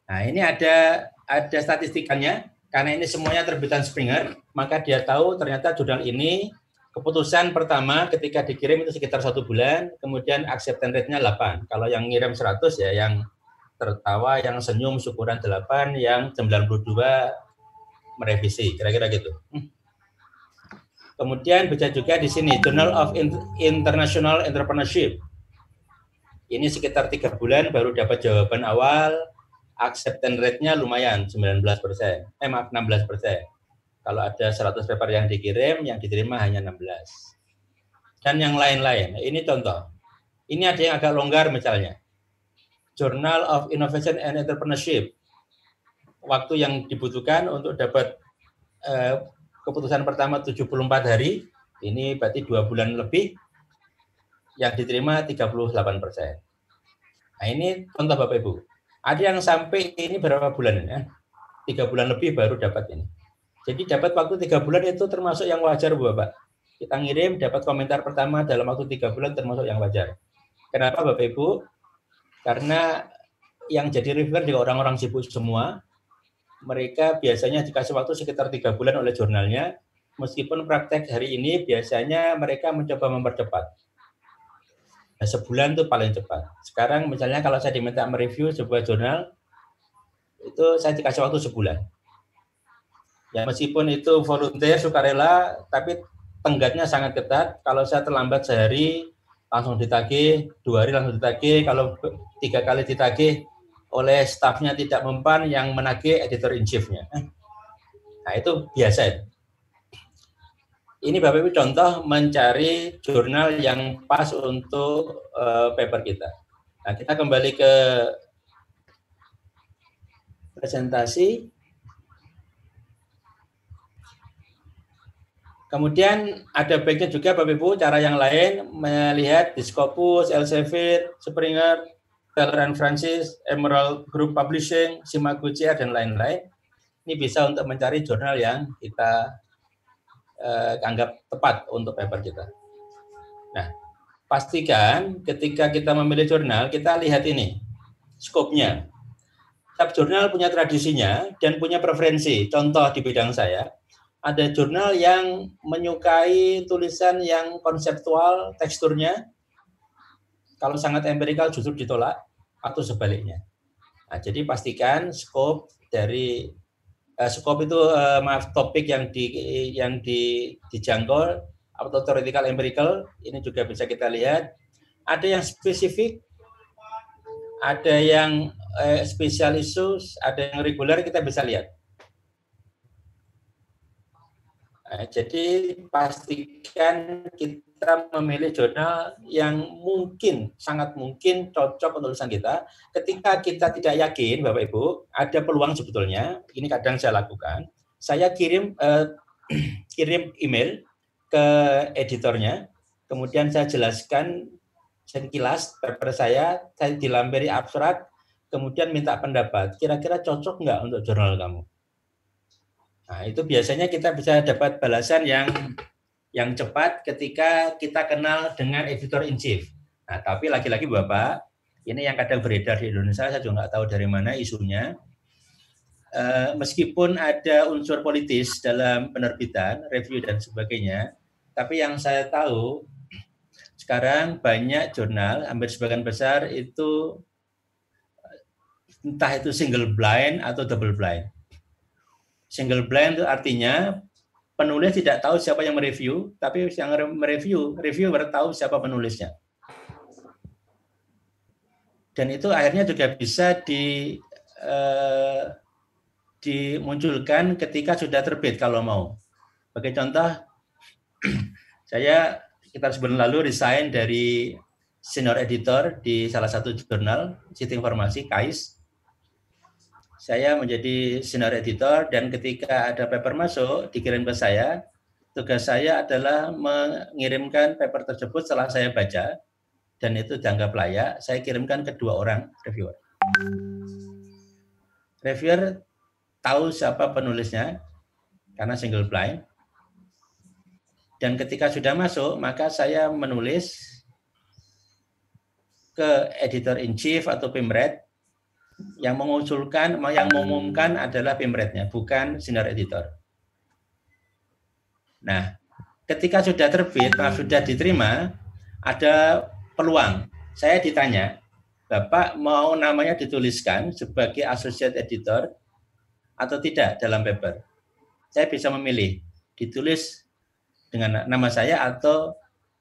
Nah, ini ada statistikannya. Karena ini semuanya terbitan Springer, maka dia tahu ternyata jurnal ini keputusan pertama ketika dikirim itu sekitar 1 bulan, kemudian acceptance rate-nya 8. Kalau yang ngirim 100 ya yang tertawa, yang senyum syukuran 8, yang 92 merevisi, kira-kira gitu. Kemudian bisa juga di sini Journal of International Entrepreneurship. Ini sekitar 3 bulan baru dapat jawaban awal. Acceptance rate-nya lumayan, 16%. 16%. Kalau ada 100 paper yang dikirim, yang diterima hanya 16. Dan yang lain-lain. Ini contoh. Ini ada yang agak longgar misalnya. Journal of Innovation and Entrepreneurship. Waktu yang dibutuhkan untuk dapat keputusan pertama 74 hari. Ini berarti 2 bulan lebih. Yang diterima 38%. Nah, ini contoh Bapak Ibu. Ada yang sampai ini berapa bulan ya? 3 bulan lebih baru dapat ini. Jadi dapat waktu 3 bulan itu termasuk yang wajar Bapak. Kita ngirim dapat komentar pertama dalam waktu 3 bulan termasuk yang wajar. Kenapa Bapak Ibu? Karena yang jadi reviewer juga orang-orang sibuk semua. Mereka biasanya dikasih waktu sekitar 3 bulan oleh jurnalnya. Meskipun praktek hari ini biasanya mereka mencoba mempercepat. Nah, sebulan itu paling cepat. Sekarang misalnya kalau saya diminta mereview sebuah jurnal, itu saya dikasih waktu sebulan. Ya meskipun itu volunteer, sukarela, tapi tenggatnya sangat ketat. Kalau saya terlambat sehari, langsung ditagih, 2 hari langsung ditagih. Kalau 3 kali ditagih oleh stafnya tidak mempan, yang menagih editor in chief-nya. Nah itu biasa. Ini Bapak Ibu contoh mencari jurnal yang pas untuk paper kita. Nah, kita kembali ke presentasi. Kemudian ada baiknya juga Bapak Ibu cara yang lain melihat di Scopus, Elsevier, Springer, Taylor & Francis, Emerald Group Publishing, Shimaguchi, dan lain-lain. Ini bisa untuk mencari jurnal yang kita anggap tepat untuk paper kita. Nah, pastikan ketika kita memilih jurnal, kita lihat ini, skopnya. Setiap jurnal punya tradisinya dan punya preferensi. Contoh di bidang saya, ada jurnal yang menyukai tulisan yang konseptual, teksturnya. Kalau sangat empirikal justru ditolak, atau sebaliknya. Nah, jadi pastikan skop dari skop itu maaf, topik yang dijangkau atau theoretical empirical, ini juga bisa kita lihat. Ada yang spesifik, ada yang special issues, ada yang reguler, kita bisa lihat. Nah, jadi pastikan kita memilih jurnal yang mungkin, sangat mungkin cocok untuk tulisan kita. Ketika kita tidak yakin, Bapak Ibu, ada peluang sebetulnya, ini kadang saya lakukan, saya kirim email ke editornya, kemudian saya jelaskan sekilas paper saya dilampiri abstrak, kemudian minta pendapat, kira-kira cocok nggak untuk jurnal kamu? Nah, itu biasanya kita bisa dapat balasan yang cepat ketika kita kenal dengan editor in chief. Nah, tapi lagi-lagi Bapak, ini yang kadang beredar di Indonesia, saya juga nggak tahu dari mana isunya. Meskipun ada unsur politis dalam penerbitan, review dan sebagainya, tapi yang saya tahu sekarang banyak jurnal, hampir sebagian besar itu entah itu single blind atau double blind. Single blind itu artinya penulis tidak tahu siapa yang mereview, tapi yang reviewer tahu siapa penulisnya. Dan itu akhirnya juga bisa dimunculkan ketika sudah terbit kalau mau. Sebagai contoh, saya sekitar sebulan lalu resign dari senior editor di salah satu jurnal, Citi Informasi, KAIS. Saya menjadi senior editor dan ketika ada paper masuk, dikirim ke saya, tugas saya adalah mengirimkan paper tersebut setelah saya baca, dan itu dianggap layak, saya kirimkan ke 2 orang reviewer. Reviewer tahu siapa penulisnya, karena single blind, dan ketika sudah masuk, maka saya menulis ke editor in chief atau pimret, yang mengusulkan, yang mengumumkan adalah pimretnya, bukan senior editor. Nah, ketika sudah terbit, sudah diterima, ada peluang. Saya ditanya, Bapak mau namanya dituliskan sebagai associate editor atau tidak dalam paper? Saya bisa memilih, ditulis dengan nama saya atau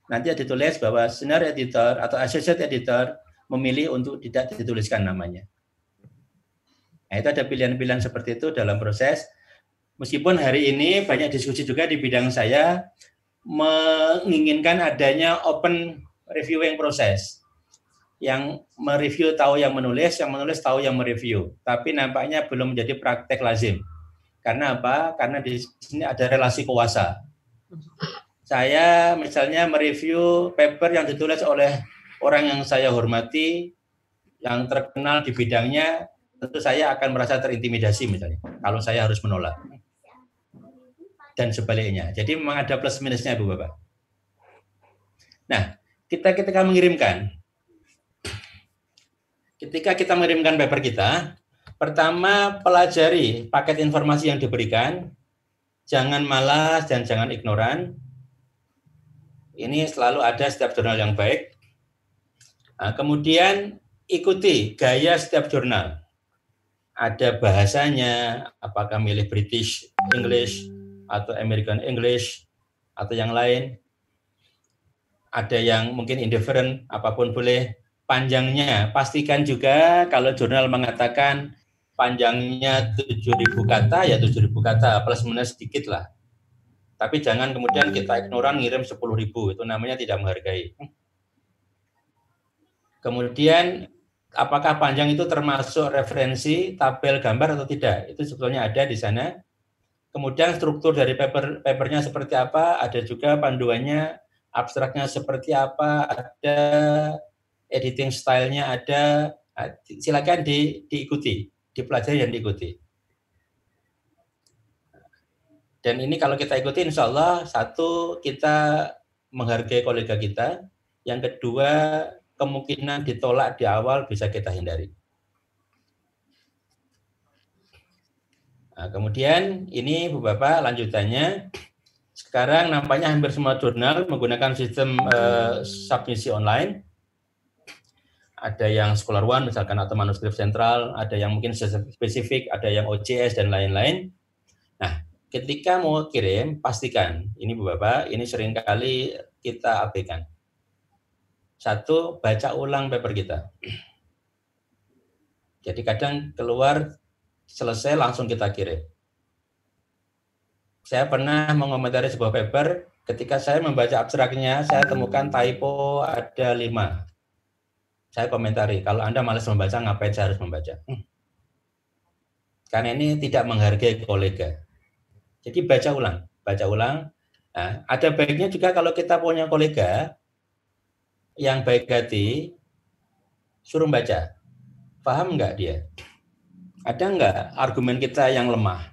nanti ditulis bahwa senior editor atau associate editor memilih untuk tidak dituliskan namanya. Nah, itu ada pilihan-pilihan seperti itu dalam proses. Meskipun hari ini banyak diskusi juga di bidang saya menginginkan adanya open reviewing proses. Yang mereview tahu yang menulis tahu yang mereview. Tapi nampaknya belum menjadi praktek lazim. Karena apa? Karena di sini ada relasi kuasa. Saya misalnya mereview paper yang ditulis oleh orang yang saya hormati, yang terkenal di bidangnya, tentu saya akan merasa terintimidasi misalnya, kalau saya harus menolak. Dan sebaliknya. Jadi memang ada plus minusnya, Bu Bapak. Nah, ketika mengirimkan paper kita, pertama pelajari paket informasi yang diberikan, jangan malas dan jangan ignoran. Ini selalu ada setiap jurnal yang baik. Nah, kemudian ikuti gaya setiap jurnal. Ada bahasanya, apakah milih British English atau American English atau yang lain. Ada yang mungkin indifferent, apapun boleh. Panjangnya, pastikan juga kalau jurnal mengatakan panjangnya 7.000 kata, ya 7.000 kata, plus minus sedikit lah. Tapi jangan kemudian kita ignoran ngirim 10.000, itu namanya tidak menghargai. Kemudian apakah panjang itu termasuk referensi, tabel, gambar atau tidak? Itu sebetulnya ada di sana. Kemudian struktur dari papernya seperti apa, ada juga panduannya, abstraknya seperti apa, ada editing style-nya ada. Silakan diikuti, dipelajari dan diikuti. Dan ini kalau kita ikuti, insya Allah, satu, kita menghargai kolega kita. Yang kedua, kemungkinan ditolak di awal bisa kita hindari. Nah, kemudian ini Bu Bapak lanjutannya. Sekarang nampaknya hampir semua jurnal menggunakan sistem submisi online. Ada yang Scholar One misalkan atau manuskrip sentral, ada yang mungkin spesifik, ada yang OJS dan lain-lain. ketika mau kirim, pastikan, ini Bu Bapak, ini seringkali kita abaikan. Satu, baca ulang paper kita. Jadi kadang keluar, selesai langsung kita kirim. Saya pernah mengomentari sebuah paper, ketika saya membaca abstraknya, saya temukan typo ada 5. Saya komentari, kalau Anda malas membaca, ngapain saya harus membaca? Karena ini tidak menghargai kolega. Jadi baca ulang. Nah, ada baiknya juga kalau kita punya kolega yang baik hati, suruh baca. Paham nggak dia? Ada nggak argumen kita yang lemah?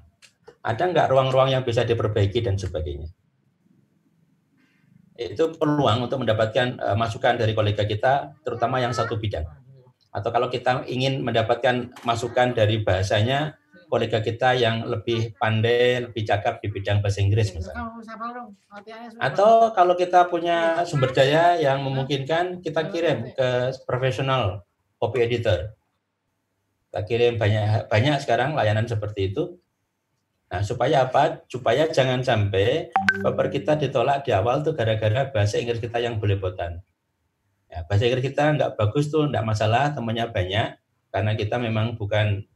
Ada nggak ruang-ruang yang bisa diperbaiki dan sebagainya? Itu peluang untuk mendapatkan masukan dari kolega kita, terutama yang satu bidang. Atau kalau kita ingin mendapatkan masukan dari bahasanya, kolega kita yang lebih pandai, lebih cakap di bidang bahasa Inggris misalnya. Atau kalau kita punya sumber daya yang memungkinkan, kita kirim ke profesional copy editor. Kita kirim banyak sekarang layanan seperti itu. Nah, supaya apa? Supaya jangan sampai paper kita ditolak di awal tuh gara-gara bahasa Inggris kita yang belepotan. Ya, bahasa Inggris kita nggak bagus tuh, nggak masalah, temannya banyak, karena kita memang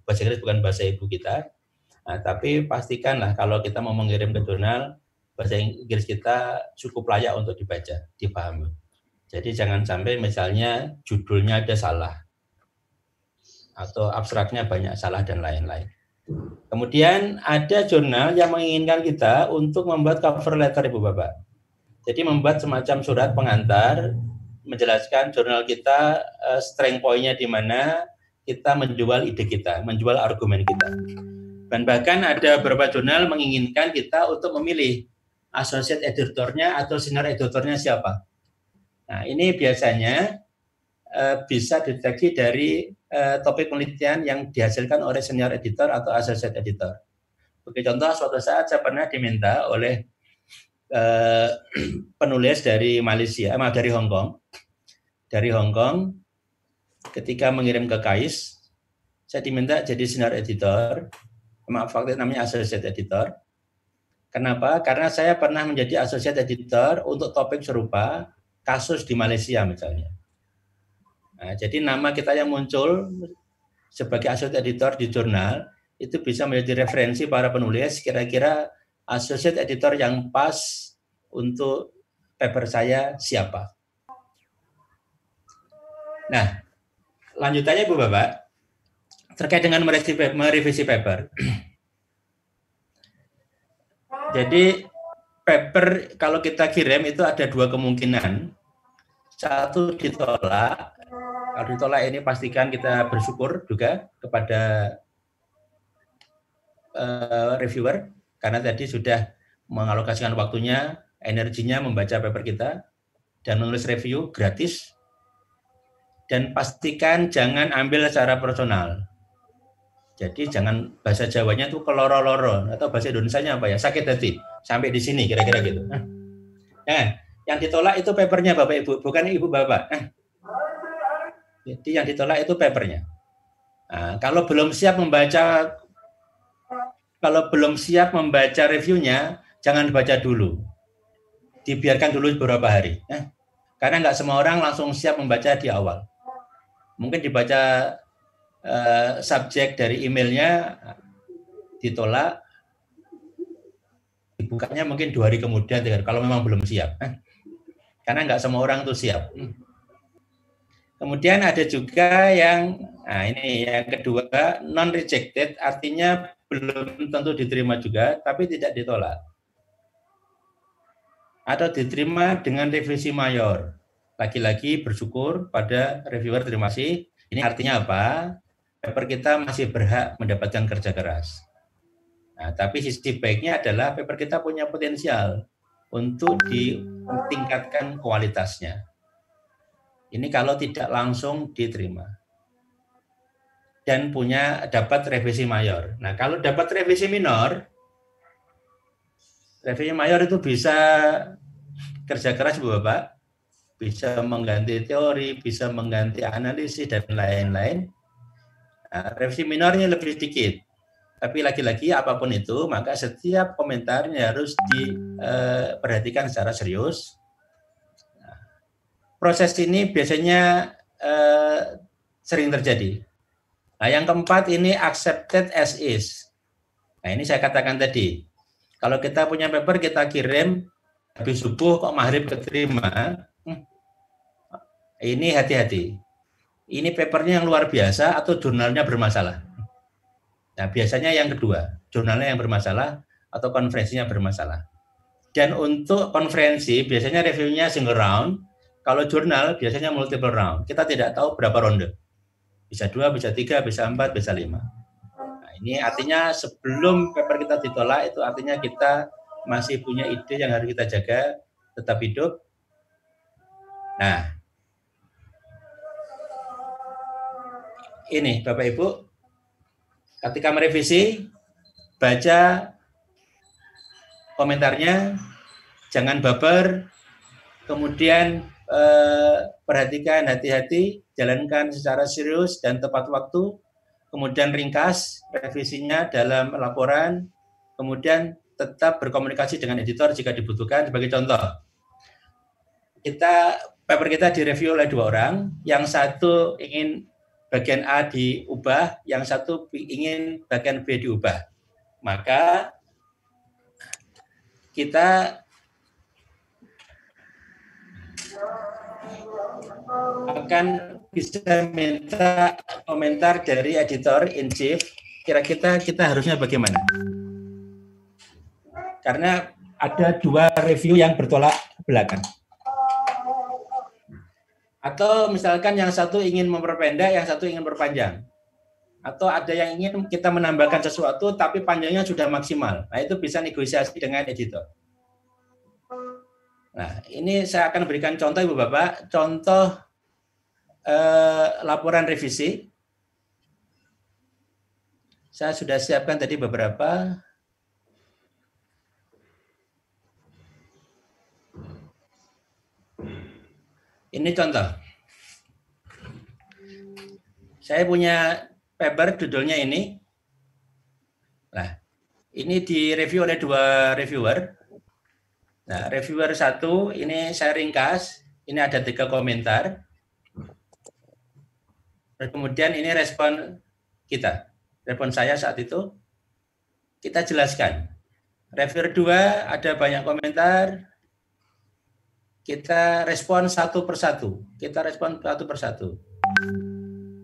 bahasa Inggris bukan bahasa ibu kita. Nah, tapi pastikanlah kalau kita mau mengirim ke jurnal, bahasa Inggris kita cukup layak untuk dibaca, dipahami. Jadi jangan sampai misalnya judulnya ada salah, atau abstraknya banyak salah dan lain-lain. Kemudian ada jurnal yang menginginkan kita untuk membuat cover letter, Ibu Bapak. Jadi membuat semacam surat pengantar, menjelaskan jurnal kita, strength point-nya di mana, kita menjual ide kita, menjual argumen kita. Dan bahkan ada beberapa jurnal menginginkan kita untuk memilih associate editornya atau senior editornya siapa. Nah, ini biasanya bisa dideteksi dari topik penelitian yang dihasilkan oleh senior editor atau associate editor. Sebagai contoh, suatu saat saya pernah diminta oleh penulis dari Malaysia, dari Hong Kong. Dari Hong Kong, ketika mengirim ke KAIS, saya diminta jadi senior editor, waktu itu namanya associate editor. Kenapa? Karena saya pernah menjadi associate editor untuk topik serupa, kasus di Malaysia misalnya. Nah, jadi nama kita yang muncul sebagai associate editor di jurnal itu bisa menjadi referensi para penulis kira-kira associate editor yang pas untuk paper saya siapa. Nah, lanjutannya Ibu Bapak, terkait dengan merevisi paper. Jadi paper kalau kita kirim itu ada 2 kemungkinan. Satu ditolak. Kalau ditolak ini pastikan kita bersyukur juga kepada reviewer karena tadi sudah mengalokasikan waktunya, energinya membaca paper kita dan menulis review gratis. Dan pastikan jangan ambil secara personal. Jadi jangan bahasa Jawanya itu keloro-loro atau bahasa Indonesianya apa ya, sakit hati. Sampai di sini kira-kira gitu. Nah, yang ditolak itu papernya Bapak Ibu, bukan Ibu Bapak. Jadi yang ditolak itu papernya. Nah, kalau belum siap membaca reviewnya, jangan baca dulu. Dibiarkan dulu beberapa hari. Karena nggak semua orang langsung siap membaca di awal. Mungkin dibaca subjek dari emailnya ditolak, dibukanya mungkin 2 hari kemudian, kalau memang belum siap. Karena nggak semua orang itu siap. Kemudian ada juga yang, nah ini yang kedua, non-rejected, artinya belum tentu diterima juga, tapi tidak ditolak. Atau diterima dengan revisi mayor. Lagi-lagi bersyukur pada reviewer, terima kasih. Ini artinya apa? Paper kita masih berhak mendapatkan kerja keras. Nah, tapi sisi baiknya adalah paper kita punya potensial untuk ditingkatkan kualitasnya. Ini kalau tidak langsung diterima. Dan dapat revisi mayor. Nah, kalau dapat revisi minor, revisi mayor itu bisa kerja keras Bapak, bisa mengganti teori, bisa mengganti analisis dan lain-lain. Nah, revisi minornya lebih sedikit. Tapi lagi-lagi apapun itu, maka setiap komentarnya harus diperhatikan secara serius. Proses ini biasanya sering terjadi. Nah, yang keempat ini accepted as is. Nah, ini saya katakan tadi. Kalau kita punya paper, kita kirim, habis subuh kok maghrib keterima, ini hati-hati. Ini papernya yang luar biasa atau jurnalnya bermasalah. Nah, biasanya yang kedua, jurnalnya yang bermasalah atau konferensinya bermasalah. Dan untuk konferensi, biasanya reviewnya single round. Kalau jurnal, biasanya multiple round. Kita tidak tahu berapa ronde. Bisa 2, bisa 3, bisa 4, bisa 5. Nah, ini artinya sebelum paper kita ditolak, itu artinya kita masih punya ide yang harus kita jaga, tetap hidup. Nah, ini Bapak Ibu, ketika merevisi, baca komentarnya, jangan baper, kemudian perhatikan hati-hati, jalankan secara serius dan tepat waktu, kemudian ringkas revisinya dalam laporan, kemudian tetap berkomunikasi dengan editor jika dibutuhkan. Sebagai contoh, paper kita direview oleh 2 orang, yang satu ingin bagian A diubah, yang satu ingin bagian B diubah. Maka kita akan bisa minta komentar dari editor in chief, kira-kira kita harusnya bagaimana? Karena ada 2 review yang bertolak belakang. Atau misalkan yang satu ingin memperpendek, yang satu ingin perpanjang. Atau ada yang ingin kita menambahkan sesuatu tapi panjangnya sudah maksimal. Nah, itu bisa negosiasi dengan editor. Nah, ini saya akan berikan contoh Ibu Bapak, contoh laporan revisi. Saya sudah siapkan tadi beberapa. Ini contoh. Saya punya paper judulnya ini. Nah, ini direview oleh 2 reviewer. Nah, reviewer 1 ini saya ringkas. Ini ada 3 komentar. Dan kemudian ini respon kita. Respon saya saat itu. Kita jelaskan. Reviewer 2 ada banyak komentar. Kita respon satu persatu.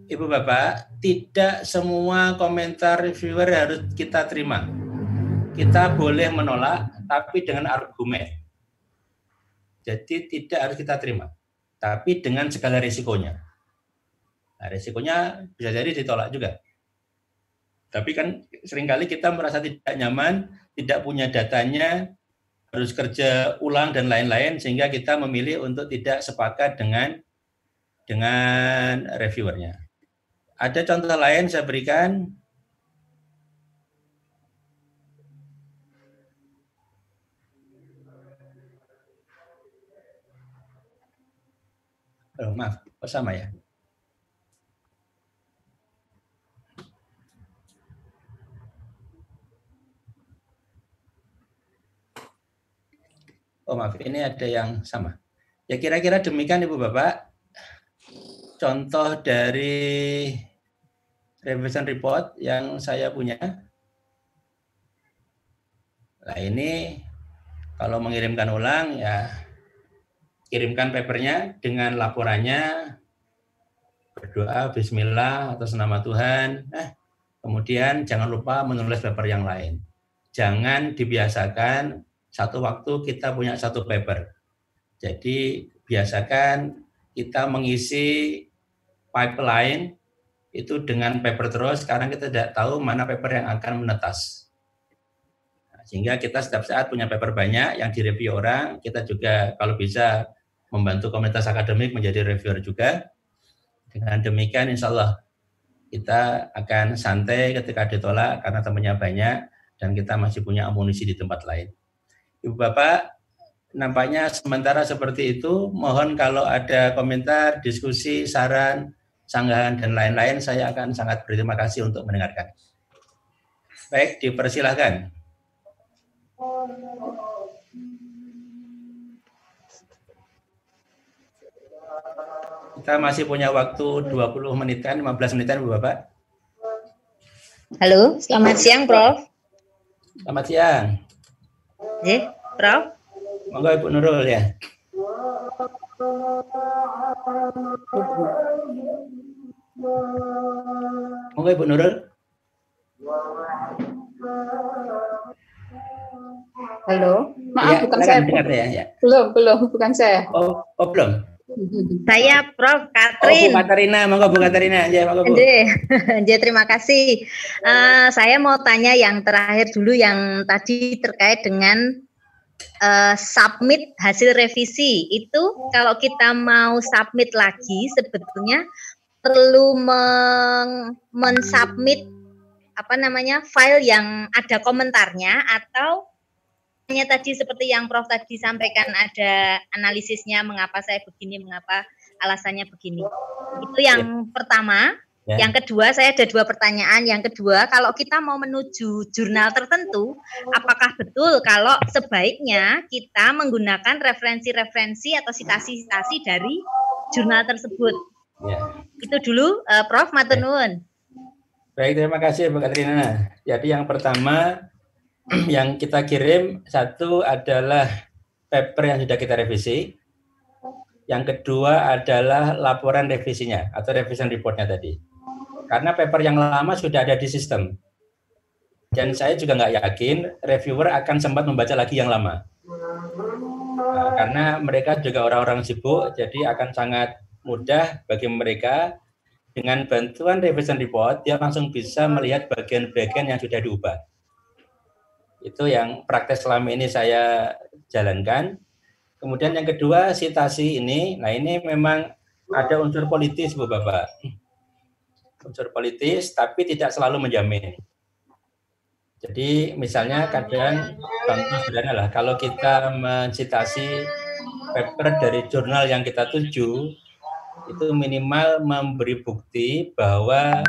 Ibu Bapak, tidak semua komentar reviewer harus kita terima. Kita boleh menolak, tapi dengan argumen. Jadi tidak harus kita terima, tapi dengan segala risikonya. Nah, risikonya bisa jadi ditolak juga. Tapi kan seringkali kita merasa tidak nyaman, tidak punya datanya, harus kerja ulang dan lain-lain, sehingga kita memilih untuk tidak sepakat dengan reviewernya. Ada contoh lain saya berikan. Oh, maaf, sama ya. Oh maaf, ini ada yang sama. Ya kira-kira demikian Ibu Bapak. Contoh dari revision report yang saya punya. Nah ini kalau mengirimkan ulang ya kirimkan papernya dengan laporannya, berdoa Bismillah atas nama Tuhan. Kemudian jangan lupa menulis paper yang lain. Jangan dibiasakan satu waktu kita punya 1 paper. Jadi biasakan kita mengisi pipeline itu dengan paper terus, karena kita tidak tahu mana paper yang akan menetas. Nah, sehingga kita setiap saat punya paper banyak yang direview orang, kita juga kalau bisa membantu komunitas akademik menjadi reviewer juga. Dengan demikian insya Allah kita akan santai ketika ditolak karena temannya banyak dan kita masih punya amunisi di tempat lain. Ibu Bapak, nampaknya sementara seperti itu. Mohon kalau ada komentar, diskusi, saran, sanggahan, dan lain-lain, saya akan sangat berterima kasih untuk mendengarkan. Baik, dipersilahkan. Kita masih punya waktu 20 menitan, 15 menitan, Bapak. Halo, selamat siang, Prof. Selamat siang. Prof. Monggo Ibu Nurul ya. Monggo Ibu Nurul. Halo, maaf Ya, bukan saya. Ya. Belum, bukan saya. Oh belum. Saya Prof. Katrin. Bu Katarina, monggo Bu Katarina. Ya, monggo Bu. Terima kasih. Saya mau tanya yang terakhir dulu, yang tadi terkait dengan submit hasil revisi. Itu kalau kita mau submit lagi, sebetulnya perlu mensubmit file yang ada komentarnya, atau hanya tadi seperti yang Prof tadi sampaikan, ada analisisnya mengapa saya begini, mengapa alasannya begini. Itu yang pertama. Yang kedua, saya ada 2 pertanyaan. Yang kedua, kalau kita mau menuju jurnal tertentu, apakah betul kalau sebaiknya kita menggunakan referensi-referensi atau sitasi-sitasi dari jurnal tersebut? Itu dulu, Prof. Matur nuwun. Baik, terima kasih Bu Katrina. Jadi yang pertama yang kita kirim, satu adalah paper yang sudah kita revisi. Yang kedua adalah laporan revisinya atau revision reportnya tadi. Karena paper yang lama sudah ada di sistem. Dan saya juga nggak yakin reviewer akan sempat membaca lagi yang lama. Karena mereka juga orang-orang sibuk, jadi akan sangat mudah bagi mereka dengan bantuan revision report, dia langsung bisa melihat bagian-bagian yang sudah diubah. Itu yang praktek selama ini saya jalankan. Kemudian yang kedua, sitasi ini, nah ini memang ada unsur politis Bu Bapak. Unsur politis, tapi tidak selalu menjamin. Jadi misalnya kadang, contoh sederhana lah, kalau kita mensitasi paper dari jurnal yang kita tuju, itu minimal memberi bukti bahwa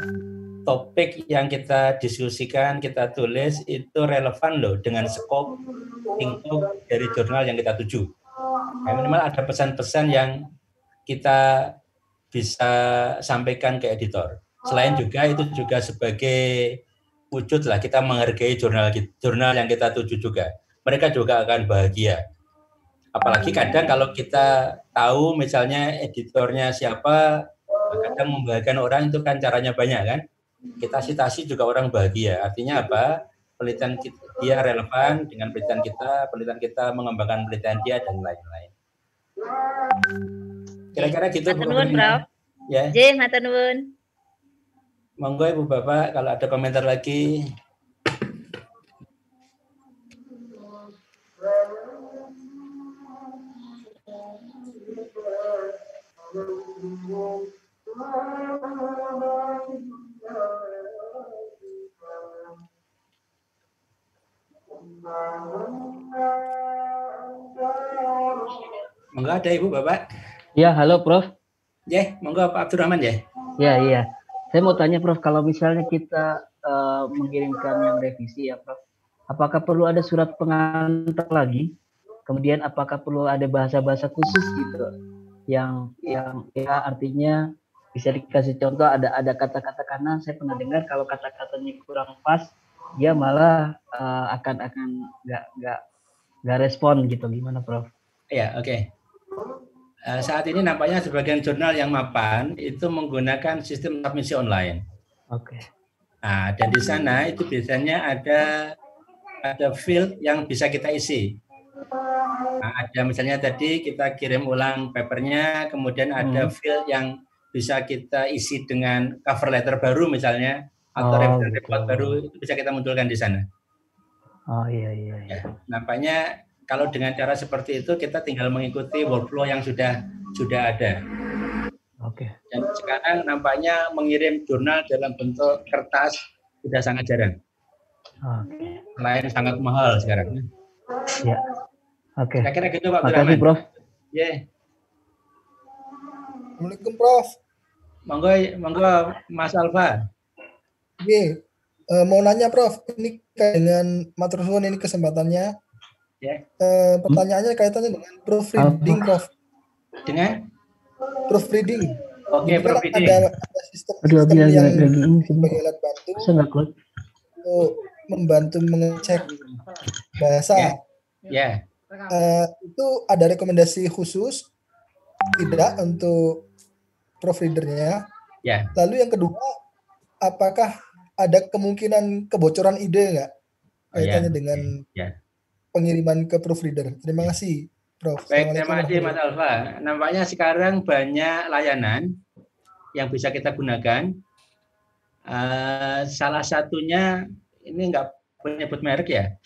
topik yang kita diskusikan, kita tulis itu relevan loh dengan skop lingkup dari jurnal yang kita tuju. Ya, minimal ada pesan-pesan yang kita bisa sampaikan ke editor. Selain juga itu juga sebagai wujud lah kita menghargai jurnal yang kita tuju juga. Mereka juga akan bahagia. Apalagi kadang kalau kita tahu misalnya editornya siapa, kadang membahagiakan orang itu kan caranya banyak kan. Kita sitasi juga orang bahagia. Artinya apa? Penelitian dia relevan dengan penelitian kita mengembangkan penelitian dia dan lain-lain. Kira-kira gitu Bu. Ya. Matur nuwun. Monggo Ibu Bapak kalau ada komentar lagi. Monggo ada Ibu Bapak? Ya, halo Prof. Ya, monggo Pak Abdurrahman ya. Iya. Saya mau tanya Prof, kalau misalnya kita mengirimkan yang revisi ya Prof, apakah perlu ada surat pengantar lagi? Kemudian apakah perlu ada bahasa-bahasa khusus gitu yang ya artinya bisa dikasih contoh, ada kata-kata, karena saya pernah dengar kalau kata-katanya kurang pas dia malah akan nggak respon gitu. Gimana Prof? Ya, oke. Saat ini nampaknya sebagian jurnal yang mapan itu menggunakan sistem submisi online. Oke. Nah, dan di sana itu biasanya ada field yang bisa kita isi. Nah, ada misalnya tadi kita kirim ulang papernya, kemudian ada field yang bisa kita isi dengan cover letter baru misalnya, atau revision report baru, itu bisa kita munculkan di sana. Oh iya. Ya, nampaknya kalau dengan cara seperti itu kita tinggal mengikuti workflow yang sudah ada. Oke. Dan sekarang nampaknya mengirim jurnal dalam bentuk kertas sudah sangat jarang. Oke. Selain sangat mahal sekarang. Ya. Oke. Kira-kira gitu Pak. Terima kasih Prof. Ya. Assalamualaikum Prof. Monggo Mas Alfa. Iya. Mau nanya Prof, ini dengan matur suwun ini kesempatannya. Ya. Pertanyaannya kaitannya dengan proofreading, Prof. Dengan? Proofreading. Oke, Ini kan proofreading. ada sistem yang sebagai alat bantu untuk membantu mengecek bahasa. Ya. Itu ada rekomendasi khusus tidak untuk proofreadernya? Ya. Lalu yang kedua, apakah ada kemungkinan kebocoran ide nggak kaitannya dengan pengiriman ke proofreader? Terima kasih, Prof. Baik, terima kasih Mas Alfa. Nampaknya sekarang banyak layanan yang bisa kita gunakan. Salah satunya, ini nggak menyebut merek ya.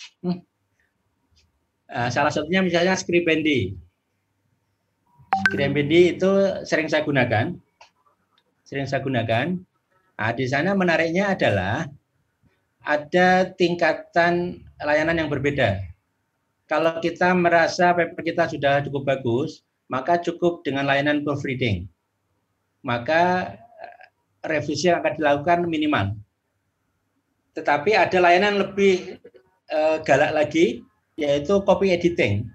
Salah satunya misalnya Scribendi. Scribendi itu sering saya gunakan. Di sana menariknya adalah ada tingkatan layanan yang berbeda. Kalau kita merasa paper kita sudah cukup bagus, maka cukup dengan layanan proofreading. Maka revisi yang akan dilakukan minimal. Tetapi ada layanan lebih galak lagi, yaitu copy editing.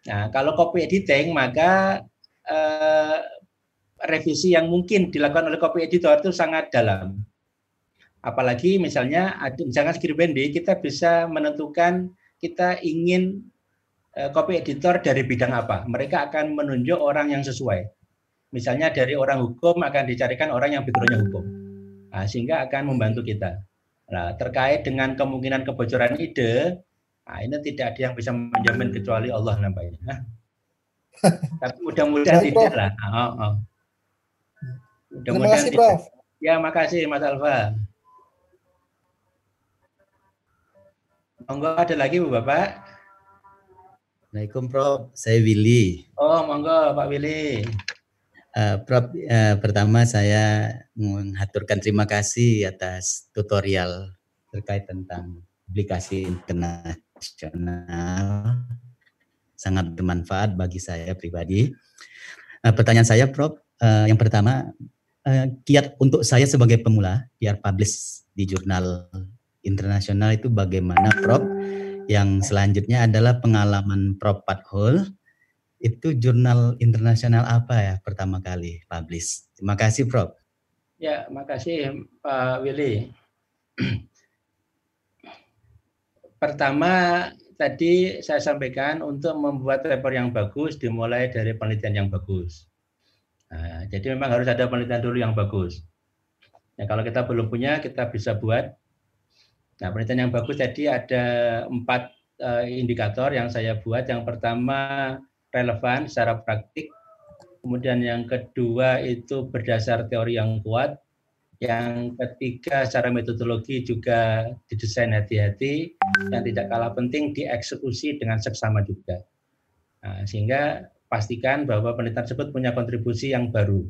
Nah, kalau copy editing, maka revisi yang mungkin dilakukan oleh copy editor itu sangat dalam. Apalagi misalnya Scribendi, kita bisa menentukan kita ingin copy editor dari bidang apa. Mereka akan menunjuk orang yang sesuai. Misalnya dari orang hukum akan dicarikan orang yang background-nya hukum. Nah, sehingga akan membantu kita. Nah, terkait dengan kemungkinan kebocoran ide, ini tidak ada yang bisa menjamin kecuali Allah nampaknya. Tapi mudah-mudahan tidak lah. Terima kasih, Prof. Ya, makasih Mas Alfa. Monggo ada lagi Bu Bapak? Assalamualaikum Prof, saya Willy. Oh, monggo Pak Willy. Prof, pertama saya mengaturkan terima kasih atas tutorial terkait tentang publikasi internasional. Sangat bermanfaat bagi saya pribadi. Pertanyaan saya Prof, yang pertama, kiat untuk saya sebagai pemula biar publish di jurnal internasional itu bagaimana Prof? Yang selanjutnya adalah pengalaman Prof Pathul, itu jurnal internasional apa ya pertama kali publish? Terima kasih Prof. Ya, makasih Pak Willy. Pertama tadi saya sampaikan untuk membuat paper yang bagus dimulai dari penelitian yang bagus. Nah, jadi memang harus ada penelitian dulu yang bagus. Nah, kalau kita belum punya, kita bisa buat. Nah, penelitian yang bagus tadi ada 4 indikator yang saya buat. Yang pertama relevan secara praktik. Kemudian yang kedua itu berdasar teori yang kuat. Yang ketiga secara metodologi juga didesain hati-hati. Yang tidak kalah penting dieksekusi dengan seksama juga. Nah, sehingga pastikan bahwa penelitian tersebut punya kontribusi yang baru.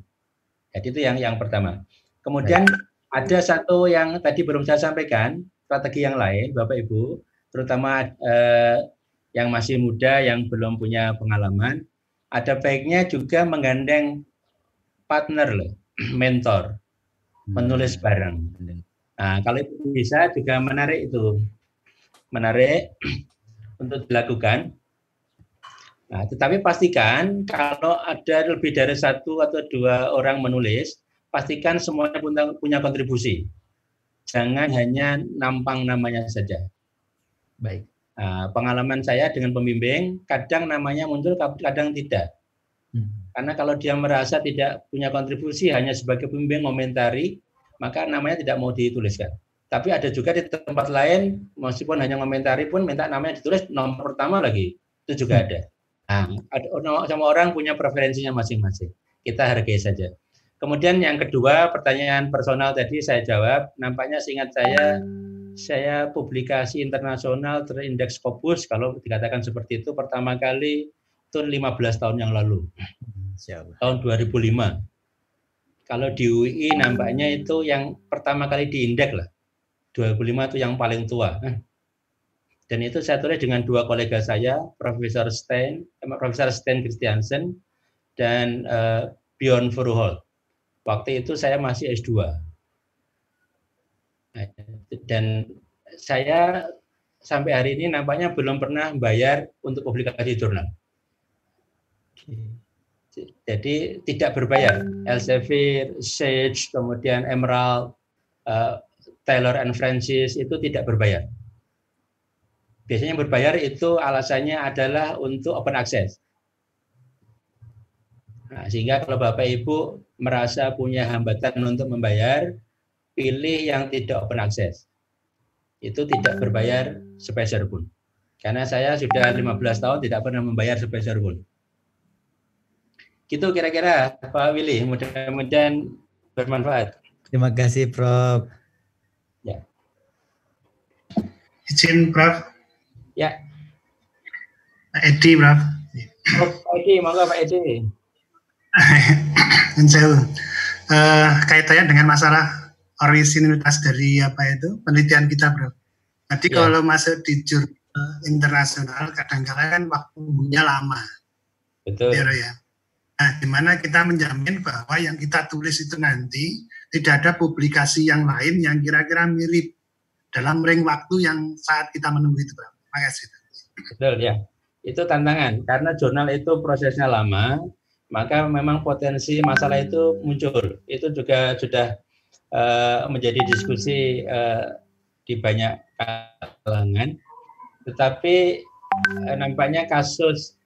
Jadi itu yang pertama. Kemudian ada satu yang tadi belum saya sampaikan, strategi yang lain, Bapak Ibu, terutama yang masih muda, yang belum punya pengalaman, ada baiknya juga menggandeng partner, mentor, menulis bareng. Nah, kalau itu bisa juga menarik untuk dilakukan. Nah, tetapi pastikan kalau ada lebih dari 1 atau 2 orang menulis, pastikan semuanya punya kontribusi. Jangan hanya nampang namanya saja. Baik. Nah, pengalaman saya dengan pembimbing, kadang namanya muncul, kadang tidak. Karena kalau dia merasa tidak punya kontribusi, hanya sebagai pembimbing komentari, maka namanya tidak mau dituliskan. Tapi ada juga di tempat lain, meskipun hanya komentari pun minta namanya ditulis nomor pertama lagi, itu juga ada. Nah, sama orang punya preferensinya masing-masing. Kita hargai saja. Kemudian yang kedua, pertanyaan personal tadi saya jawab. Nampaknya seingat saya publikasi internasional terindeks Scopus, kalau dikatakan seperti itu, pertama kali itu 15 tahun yang lalu. Tahun 2005. Kalau di UI nampaknya itu yang pertama kali diindeks lah. 2005 itu yang paling tua. Dan itu saya tulis dengan 2 kolega saya, Profesor Sten Christiansen dan Bjorn Verhoeven. Waktu itu saya masih S2. Nah, Dan saya sampai hari ini nampaknya belum pernah bayar untuk publikasi jurnal. Jadi tidak berbayar. Elsevier, Sage, kemudian Emerald, Taylor and Francis itu tidak berbayar. Biasanya yang berbayar itu alasannya adalah untuk open access. Nah, sehingga kalau Bapak Ibu merasa punya hambatan untuk membayar, pilih yang tidak open access. Itu tidak berbayar sepeser pun. Karena saya sudah 15 tahun tidak pernah membayar sepeser pun. Gitu kira-kira Pak Willy, mudah-mudahan bermanfaat. Terima kasih Prof. Ya. Izin Prof. Ya. Pak Edi Prof. Oh, Pak Edi, monggo Pak Edi. Kaitannya dengan masalah orisinilitas dari penelitian kita Prof. Jadi kalau masuk di jurnal internasional kadang-kadang kan waktunya lama. Betul. Ya. Nah, di mana kita menjamin bahwa yang kita tulis itu nanti tidak ada publikasi yang lain yang kira-kira mirip dalam ring waktu yang saat kita menunggu itu, Bro. Terima kasih. Betul ya. Itu tantangan karena jurnal itu prosesnya lama, maka memang potensi masalah itu muncul. Itu juga sudah menjadi diskusi di banyak kalangan. Tetapi nampaknya kasus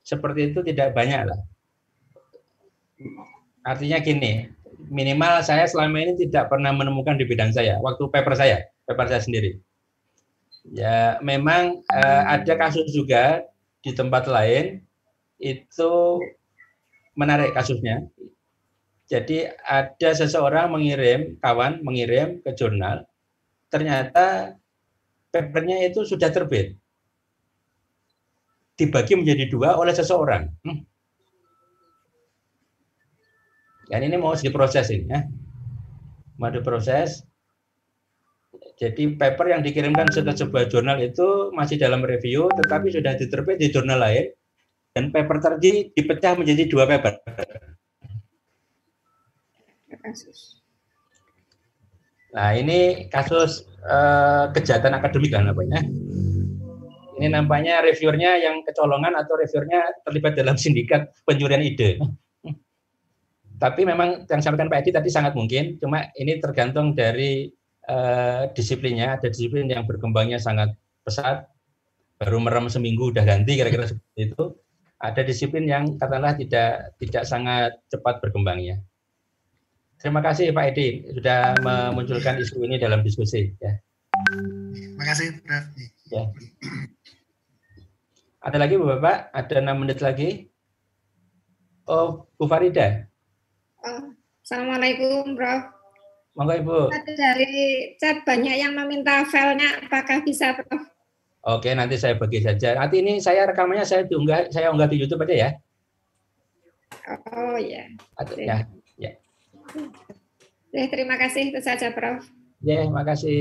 seperti itu tidak banyak lah. Artinya gini, minimal saya selama ini tidak pernah menemukan di bidang saya, waktu paper saya sendiri. Ya memang ada kasus juga di tempat lain, itu menarik kasusnya. Jadi ada seseorang kawan mengirim ke jurnal, ternyata papernya itu sudah terbit. Dibagi menjadi 2 oleh seseorang. Dan ini mau diproses ini ya. Mau diproses. Jadi paper yang dikirimkan ke sebuah jurnal itu masih dalam review, tetapi sudah diterbit di jurnal lain, dan paper tadi dipecah menjadi 2 paper. Nah ini kasus kejahatan akademik lah namanya. Ini nampaknya reviewernya yang kecolongan atau reviewernya terlibat dalam sindikat pencurian ide. Tapi memang yang sampaikan Pak Edi tadi sangat mungkin, cuma ini tergantung dari disiplinnya. Ada disiplin yang berkembangnya sangat pesat, baru merem seminggu udah ganti kira-kira seperti itu. Ada disiplin yang katakanlah tidak sangat cepat berkembangnya. Terima kasih Pak Edi sudah memunculkan isu ini dalam diskusi. Ya. Terima kasih Prof. Ya. Ada lagi Bapak? Ada 6 menit lagi. Oh, Bu Farida. Assalamualaikum, Prof. Monggo Ibu. Dari chat banyak yang meminta filenya, apakah bisa, Prof? Oke, nanti saya bagi saja. Nanti ini saya rekamannya saya unggah di YouTube aja ya. Oh ya. Ya. Terima kasih itu saja, Prof. Ya, terima kasih.